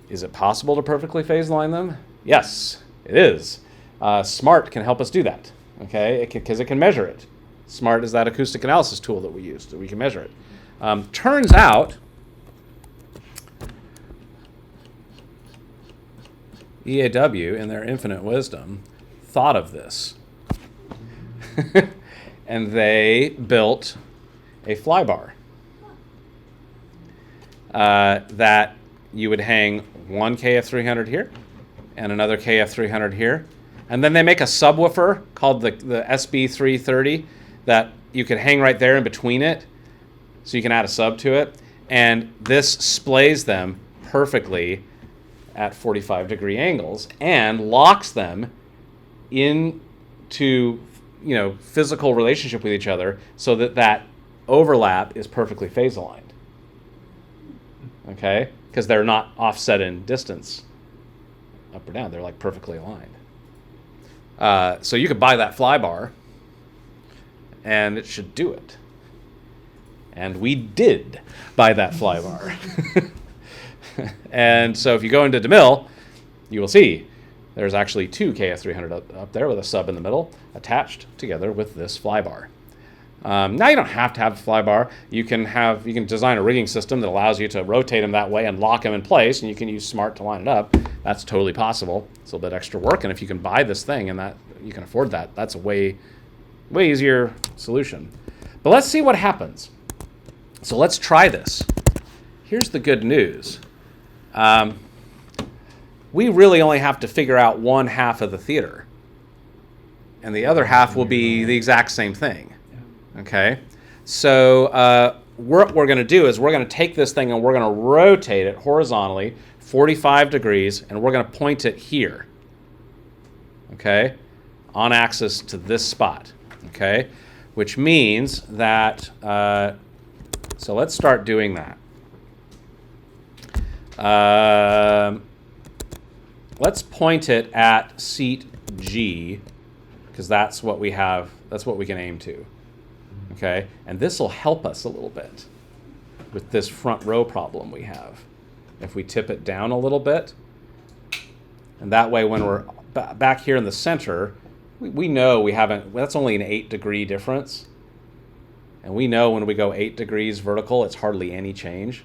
Is it possible to perfectly phase line them? Yes, it is. SMART can help us do that, okay? Because it can measure it. SMART is that acoustic analysis tool that we use, that we can measure it. Turns out, EAW, in their infinite wisdom, thought of this. And they built a flybar that you would hang one KF300 here and another KF300 here. And then they make a subwoofer called the SB330 that you could hang right there in between it, so you can add a sub to it. And this splays them perfectly at 45-degree angles and locks them into, physical relationship with each other so that overlap is perfectly phase aligned. Okay? Because they're not offset in distance up or down. They're like perfectly aligned. So you could buy that flybar and it should do it. And we did buy that flybar. And so if you go into DeMille, you will see there's actually two KF300 up there with a sub in the middle attached together with this flybar. Now you don't have to have a flybar. You can design a rigging system that allows you to rotate them that way and lock them in place, and you can use SMART to line it up. That's totally possible. It's a little bit extra work, and if you can buy this thing and that you can afford that, that's a way easier solution. But let's see what happens. So let's try this. Here's the good news. We really only have to figure out one half of the theater, and the other half will be the exact same thing. Okay? So what we're going to do is we're going to take this thing and we're going to rotate it horizontally 45 degrees, and we're going to point it here. Okay? On axis to this spot. Okay? Which means that, so let's start doing that. Let's point it at seat G, because that's what we have, that's what we can aim to. Okay? And this will help us a little bit with this front row problem we have. If we tip it down a little bit, and that way when we're back here in the center, we know we haven't, that's only an 8-degree difference. And we know when we go 8 degrees vertical, it's hardly any change,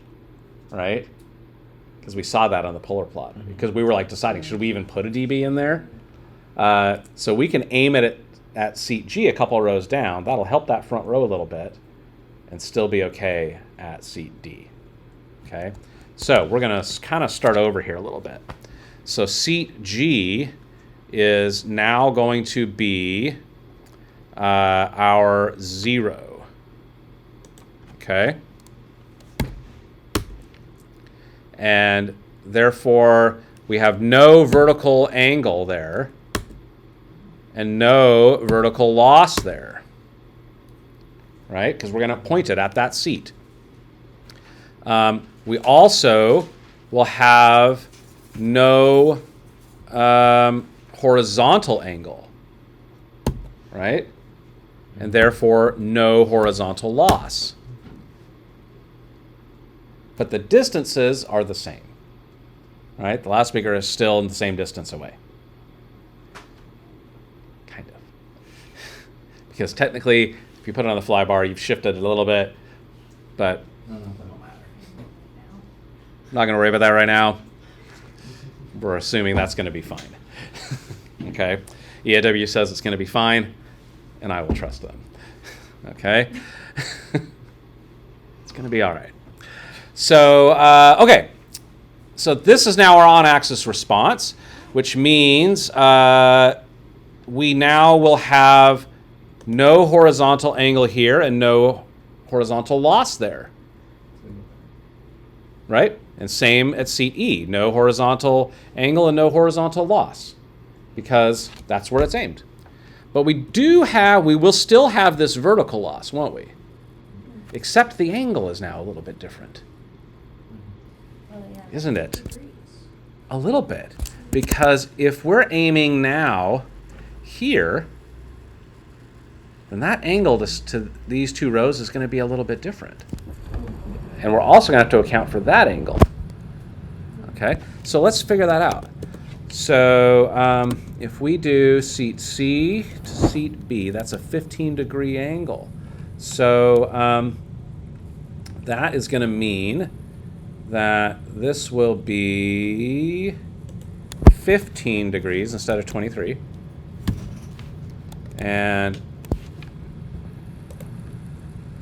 right? Because we saw that on the polar plot. Because we were like deciding, should we even put a dB in there? So we can aim it at seat G a couple of rows down. That'll help that front row a little bit and still be okay at seat D. Okay? So we're going to kind of start over here a little bit. So seat G is now going to be our 0. Okay? And therefore, we have no vertical angle there and no vertical loss there, right? Because we're going to point it at that seat. We also will have no horizontal angle, right? And therefore, no horizontal loss. But the distances are the same, right? The loudspeaker is still in the same distance away. Kind of. Because technically, if you put it on the fly bar, you've shifted it a little bit, but No, that don't matter. I'm not going to worry about that right now. We're assuming that's going to be fine. Okay? EAW says it's going to be fine, and I will trust them. Okay? It's going to be all right. So, okay. So this is now our on-axis response, which means we now will have no horizontal angle here and no horizontal loss there. Right? And same at seat E. No horizontal angle and no horizontal loss, because that's where it's aimed. But we will still have this vertical loss, won't we? Except the angle is now a little bit different. Oh, yeah. Isn't it? Degrees. A little bit. Because if we're aiming now here, then that angle to these two rows is going to be a little bit different. And we're also going to have to account for that angle. Okay? So let's figure that out. So if we do seat C to seat B, that's a 15-degree angle. So that is going to mean that this will be 15 degrees instead of 23. And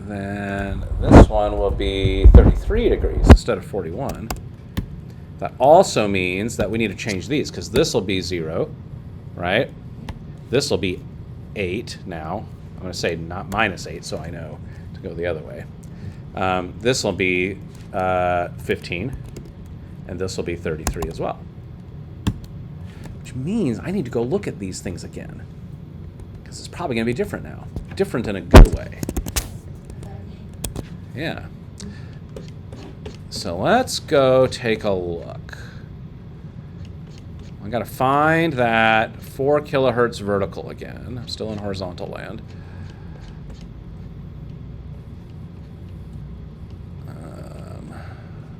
then this one will be 33 degrees instead of 41. That also means that we need to change these, because this will be 0, right? This will be 8 now. I'm going to say not -8, so I know to go the other way. This will be 15, and this will be 33 as well. Which means I need to go look at these things again, because it's probably going to be different now. Different in a good way. Yeah. So let's go take a look. I got to find that 4 kilohertz vertical again. I'm still in horizontal land.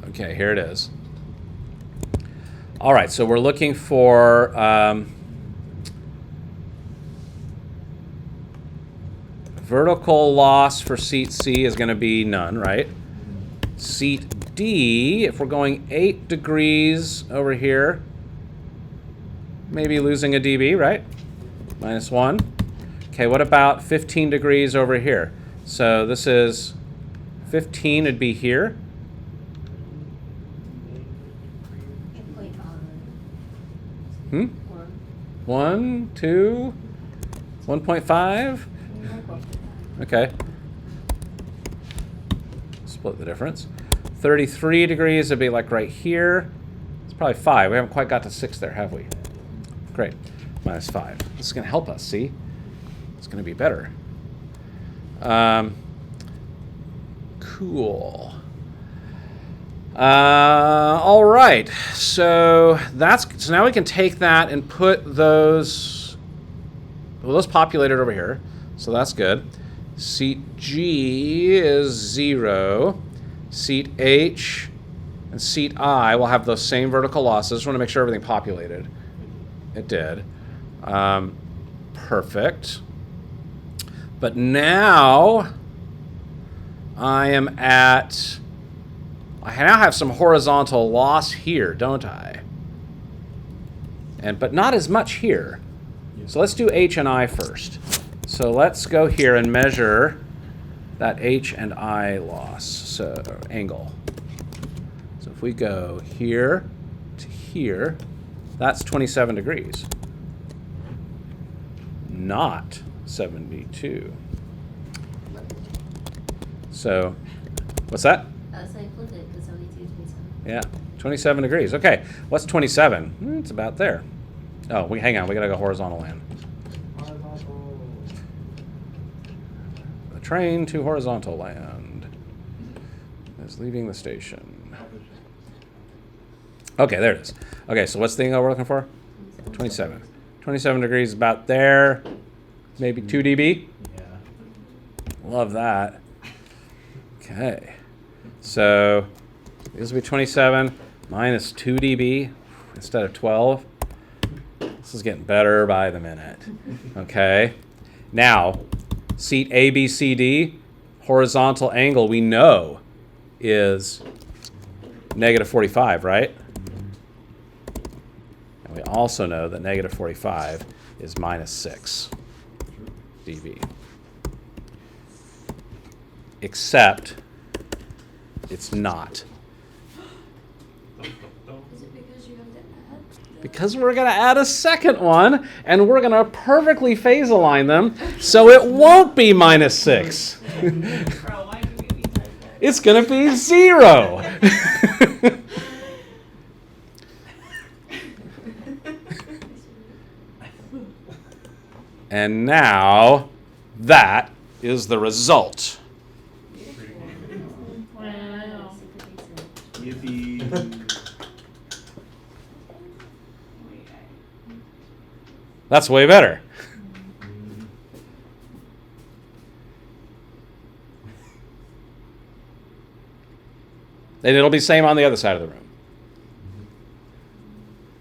Okay, here it is. All right, so we're looking for vertical loss for seat C is going to be none, right? Seat D, if we're going 8 degrees over here, maybe losing a dB, right? -1. Okay, what about 15 degrees over here? So this is 15 would be here. 8.5. 1, 2, 1.5? Okay. Split the difference. 33 degrees would be like right here. It's probably 5. We haven't quite got to 6 there, have we? Great. -5. This is going to help us, see? It's going to be better. Cool. All right. So now we can take that and put those populated over here. So that's good. Seat G is 0. Seat H and seat I will have those same vertical losses. Just want to make sure everything populated. It did. Perfect. But now I now have some horizontal loss here, don't I? But not as much here. So let's do H and I first. So let's go here and measure that H and I loss, so angle. So if we go here to here, that's 27 degrees. Not 72. So, what's that? I was like, flip it, because 72 is 27. Yeah. 27 degrees. Okay, what's 27? It's about there. Oh, hang on. We gotta go horizontal land. The train to horizontal land is leaving the station. Okay, there it is. Okay, so what's the thing we're looking for? 27. 27 degrees about there. Maybe 2 dB. Yeah. Love that. Okay. So this will be 27 minus 2 dB instead of 12. This is getting better by the minute. Okay. Now, seat ABCD, horizontal angle we know is negative 45, right? And we also know that negative 45 is minus 6 dB. Except it's not. Is it because you have to add? Because we're going to add a second one, and we're going to perfectly phase align them, so it won't be minus 6. Bro, why do we type that? It's going to be 0. And now, that is the result. Wow. Yippee. Wait, That's way better. And it'll be same on the other side of the room.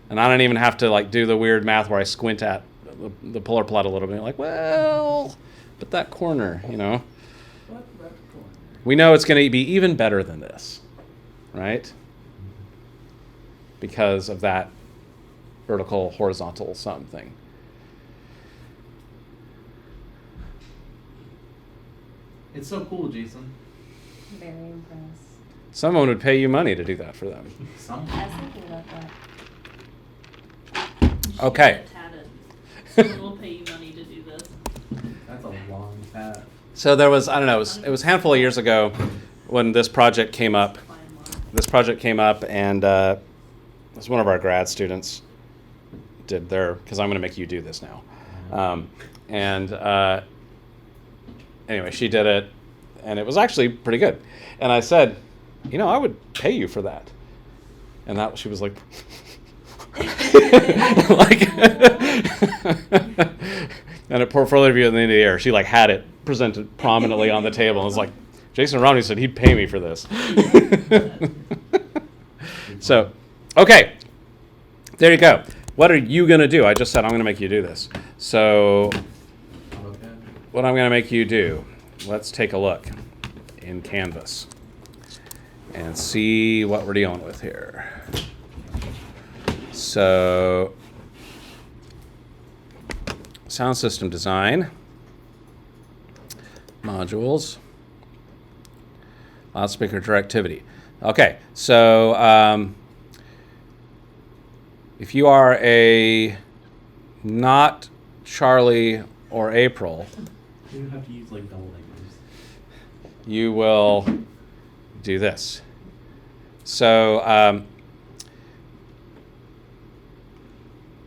And I don't even have to like do the weird math where I squint at the polar plot a little bit. Like, well, but that corner, you know. We know it's going to be even better than this, right? Because of that vertical, horizontal sum thing. It's so cool, Jason. Very impressed. Someone would pay you money to do that for them. Some. I was thinking about that. Okay. Someone will pay you money to do this. That's a long path. So there was, I don't know, it was a handful of years ago when this project came up. Fine one. This project came up, and it was one of our grad students did their, because I'm going to make you do this now. Anyway, she did it, and it was actually pretty good. And I said, you know, I would pay you for that. And that she was like, like, and at portfolio review at the end of the year, she like had it presented prominently on the table and was like, Jason Romney said he'd pay me for this. So, okay, there you go. What are you gonna do? I just said I'm gonna make you do this. So, Okay. what I'm gonna make you do, let's take a look in Canvas and see what we're dealing with here. So, sound system design, modules, loudspeaker directivity. Okay, so if you are a not Charlie or April, You don't have to use like double negatives. you will do this. So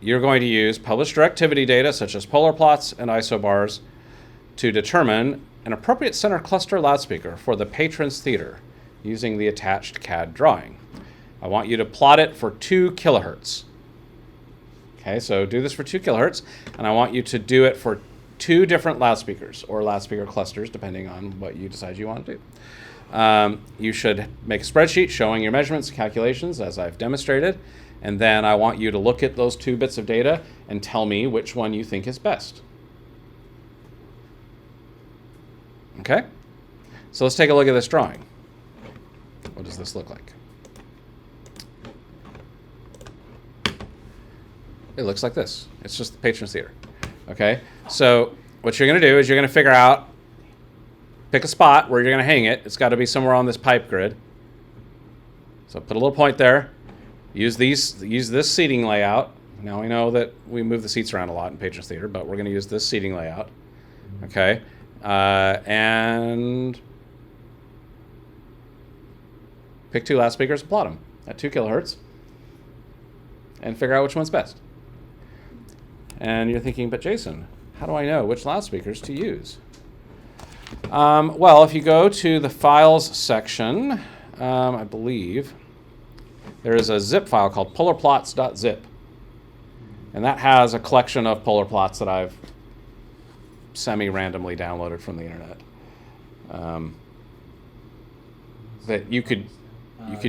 you're going to use published directivity data such as polar plots and isobars to determine an appropriate center cluster loudspeaker for the patron's theater using the attached CAD drawing. I want you to plot it for 2 kilohertz. Okay, so do this for 2 kilohertz, and I want you to do it for 2 different loudspeakers or loudspeaker clusters, depending on what you decide you want to do. You should make a spreadsheet showing your measurements and calculations, as I've demonstrated, and then I want you to look at those 2 bits of data and tell me which one you think is best. Okay? So let's take a look at this drawing. What does this look like? It looks like this. It's just the patron's theater. Okay? So what you're going to do is you're going to figure out, pick a spot where you're going to hang it. It's got to be somewhere on this pipe grid. So put a little point there. Use this seating layout. Now we know that we move the seats around a lot in patron's theater, but we're going to use this seating layout. Okay? And pick 2 loudspeakers and plot them. at 2 kilohertz and figure out which one's best. And you're thinking, but Jason, how do I know which loudspeakers to use? Well, if you go to the files section, I believe there is a zip file called polarplots.zip. And that has a collection of polar plots that I've semi-randomly downloaded from the internet that you could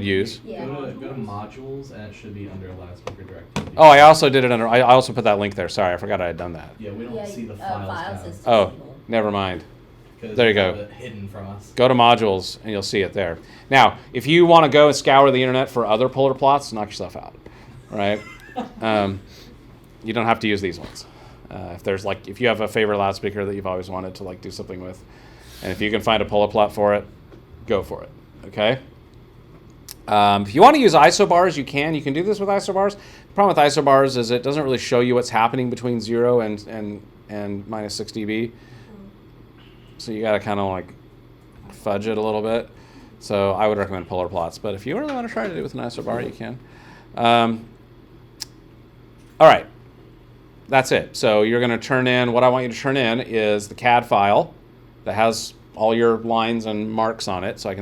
use. Yeah. Go to modules, and it should be under loudspeaker directory. Oh, I also did it under. I also put that link there. Sorry, I forgot I had done that. Yeah, we don't Yeah, see the file files tab, system. Oh, never mind. 'cause there you they go. have it hidden from us. Go to modules and you'll see it there. Now, if you want to go and scour the internet for other polar plots, knock yourself out, right? You don't have to use these ones. If you have a favorite loudspeaker that you've always wanted to do something with, and if you can find a polar plot for it, go for it. Okay. If you want to use isobars, you can. You can do this with isobars. The problem with isobars is it doesn't really show you what's happening between 0 and minus 6 dB. So you got to kind of fudge it a little bit. So I would recommend polar plots. But if you really want to try to do it with an isobar, you can. All right. That's it. So you're going to turn in, what I want you to turn in is the CAD file that has all your lines and marks on it, so I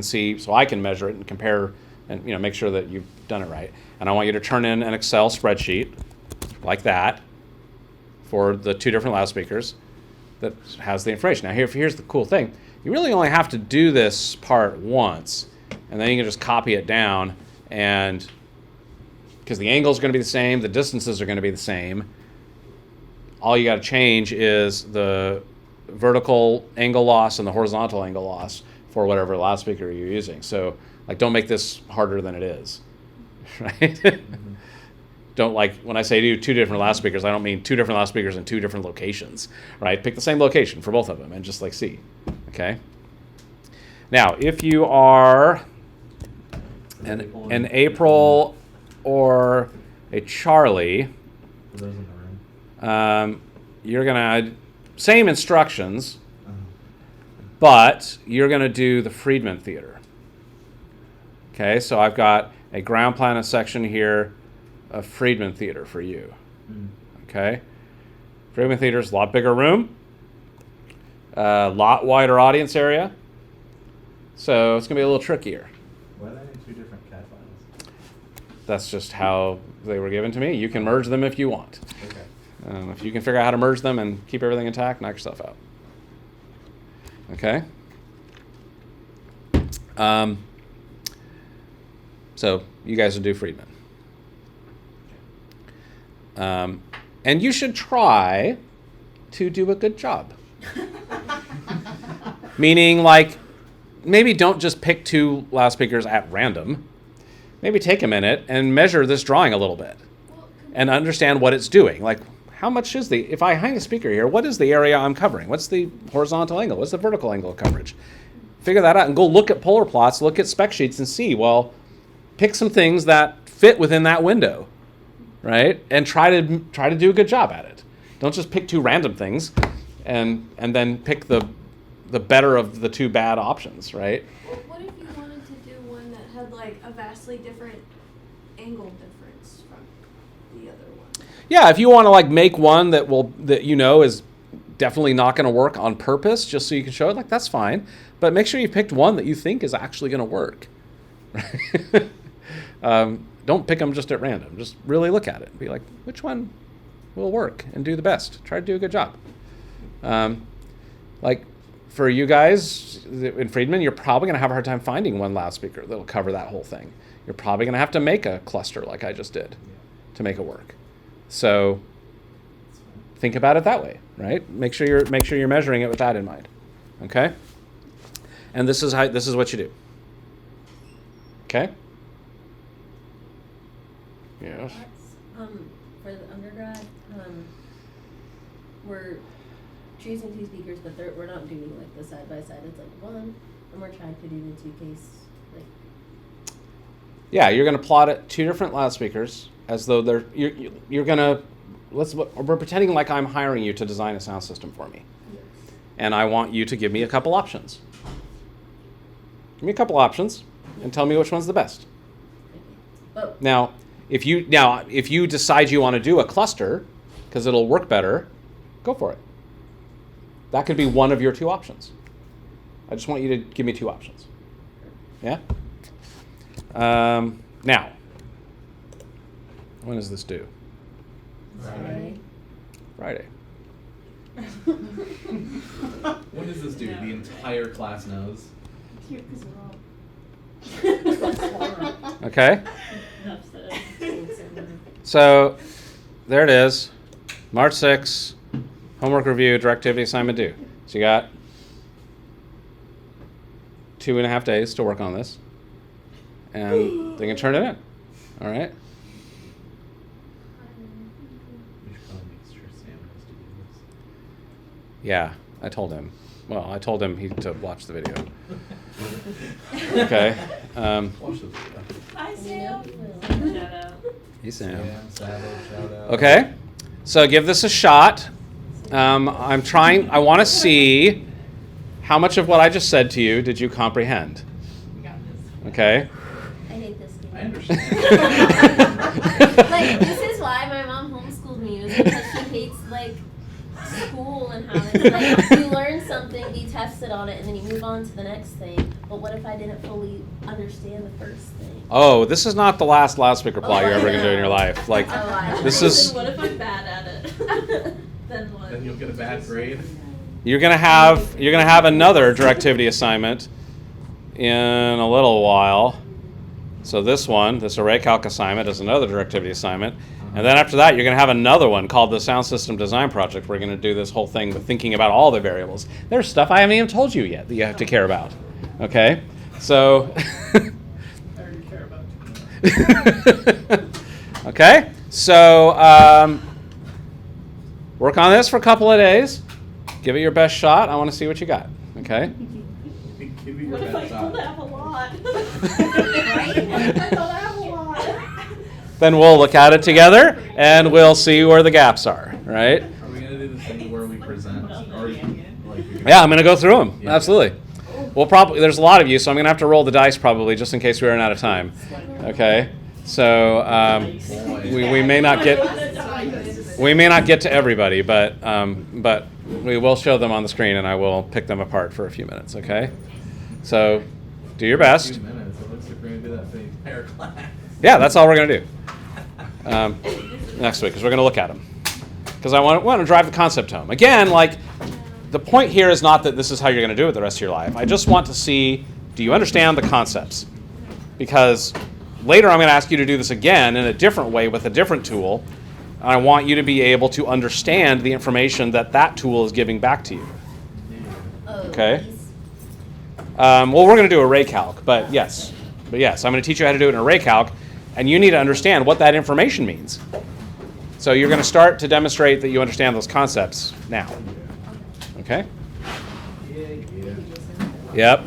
can measure it and compare and make sure that you've done it right. And I want you to turn in an Excel spreadsheet like that for the 2 different loudspeakers that has the information. Now here's the cool thing. You really only have to do this part once, and then you can just copy it down, and because the angle is going to be the same, the distances are going to be the same. All you got to change is the vertical angle loss and the horizontal angle loss for whatever loudspeaker you're using. So, don't make this harder than it is, right? Don't when I say do 2 different loudspeakers, I don't mean 2 different loudspeakers in 2 different locations, right? Pick the same location for both of them and just see, okay? Now, if you are an April or a Charlie, For those in the room. you're gonna same instructions, but you're gonna do the Friedman Theater. Okay, so I've got a ground plan section here of Friedman Theater for you. Okay, Friedman Theater is a lot bigger room, a lot wider audience area, so it's gonna be a little trickier. Why do I need 2 different CAD files? That's just how they were given to me. You can merge them if you want. Okay. If you can figure out how to merge them and keep everything intact, knock yourself out. Okay? So you guys will do Friedman. And you should try to do a good job. Meaning, maybe don't just pick 2 loudspeakers at random. Maybe take a minute and measure this drawing a little bit and understand what it's doing. How much is if I hang a speaker here, what is the area I'm covering? What's the horizontal angle? What's the vertical angle of coverage? Figure that out and go look at polar plots, look at spec sheets and see, pick some things that fit within that window, right? And try to do a good job at it. Don't just pick 2 random things and then pick the better of the 2 bad options, right? What if you wanted to do one that had a vastly different angle difference from the other one? Yeah, if you want to make one that is definitely not going to work on purpose, just so you can show it, that's fine. But make sure you picked one that you think is actually going to work. Don't pick them just at random. Just really look at it and be which one will work and do the best. Try to do a good job. For you guys in Friedman, you're probably going to have a hard time finding one loudspeaker that will cover that whole thing. You're probably going to have to make a cluster like I just did to make it work. So think about it that way, right? Make sure you're measuring it with that in mind. Okay? And this is what you do. Okay? Yes. For the undergrad, we're choosing 2 speakers, but we're not doing the side by side. It's one, and we're trying to do the 2 case. Yeah, you're going to plot it 2 different loudspeakers as though you're going to we're pretending like I'm hiring you to design a sound system for me, and I want you to give me a couple options. Give me a couple options and tell me which one's the best. But Now, if you decide you want to do a cluster, because it'll work better, go for it. That could be one of your two options. I just want you to give me two options. Yeah? Now, when is this due? Friday. Friday. When does this do? The entire class knows. Cute, because we're all. Okay? Enough said. So, there it is. March 6th, homework review, directivity assignment due. So you got 2.5 days to work on this. And they can turn it in. All right? We should probably make sure Sam has to do this. Yeah, I told him. Well, I told him to watch the video. Okay. Watch the video. Hi, Sam. Shout out. Hey, Sam. Savage, shout out. Okay. So give this a shot. I want to see how much of what I just said to you did you comprehend? We got this. Okay. I hate this game. I understand. Like, this is why my mom homeschooled me, is because she hates, like, school and how it's like you learn something, be tested on it, and then you move on to the next thing. But what if I didn't fully understand the first thing? Oh, this is not the last loudspeaker plot you're ever going to do in your life. Like, Oh, I this know. is, Then what if I'm bad at it? Then what? Then you'll get a bad grade. you're going to have another directivity assignment in a little while. So this array calc assignment is another directivity assignment. And then after that, you're going to have another one called the Sound System Design Project. We're going to do this whole thing with thinking about all the variables. There's stuff I haven't even told you yet that you have to care about. Okay? So, I already care about it. okay? So, work on this for a couple of days. Give it your best shot. I want to see what you got. Okay? Give me your What if I best don't shot. have a lot? Right? I don't have a lot. Then we'll look at it together and we'll see where the gaps are, right? Are we gonna do the thing where we present, or like? Yeah, I'm going to go through them. Yeah. Absolutely. We'll probably, there's a lot of you, so I'm going to have to roll the dice probably just in case we run out of time. Okay? So we may not get to everybody, but we will show them on the screen and I will pick them apart for a few minutes, okay? So do your best. 2 minutes. It looks like we're gonna do that for the entire class. Yeah, that's all we're going to do next week, because we're going to look at them. Because I want to drive the concept home. Again, like, the point here is not that this is how you're going to do it the rest of your life. I just want to see, do you understand the concepts? Because later I'm going to ask you to do this again in a different way with a different tool. And I want you to be able to understand the information that that tool is giving back to you. Oh, Okay. geez. Well, we're going to do array calc, but yes, I'm going to teach you how to do it in array calc, and you need to understand what that information means. So you're going to start to demonstrate that you understand those concepts now. Okay? Yeah. Yep.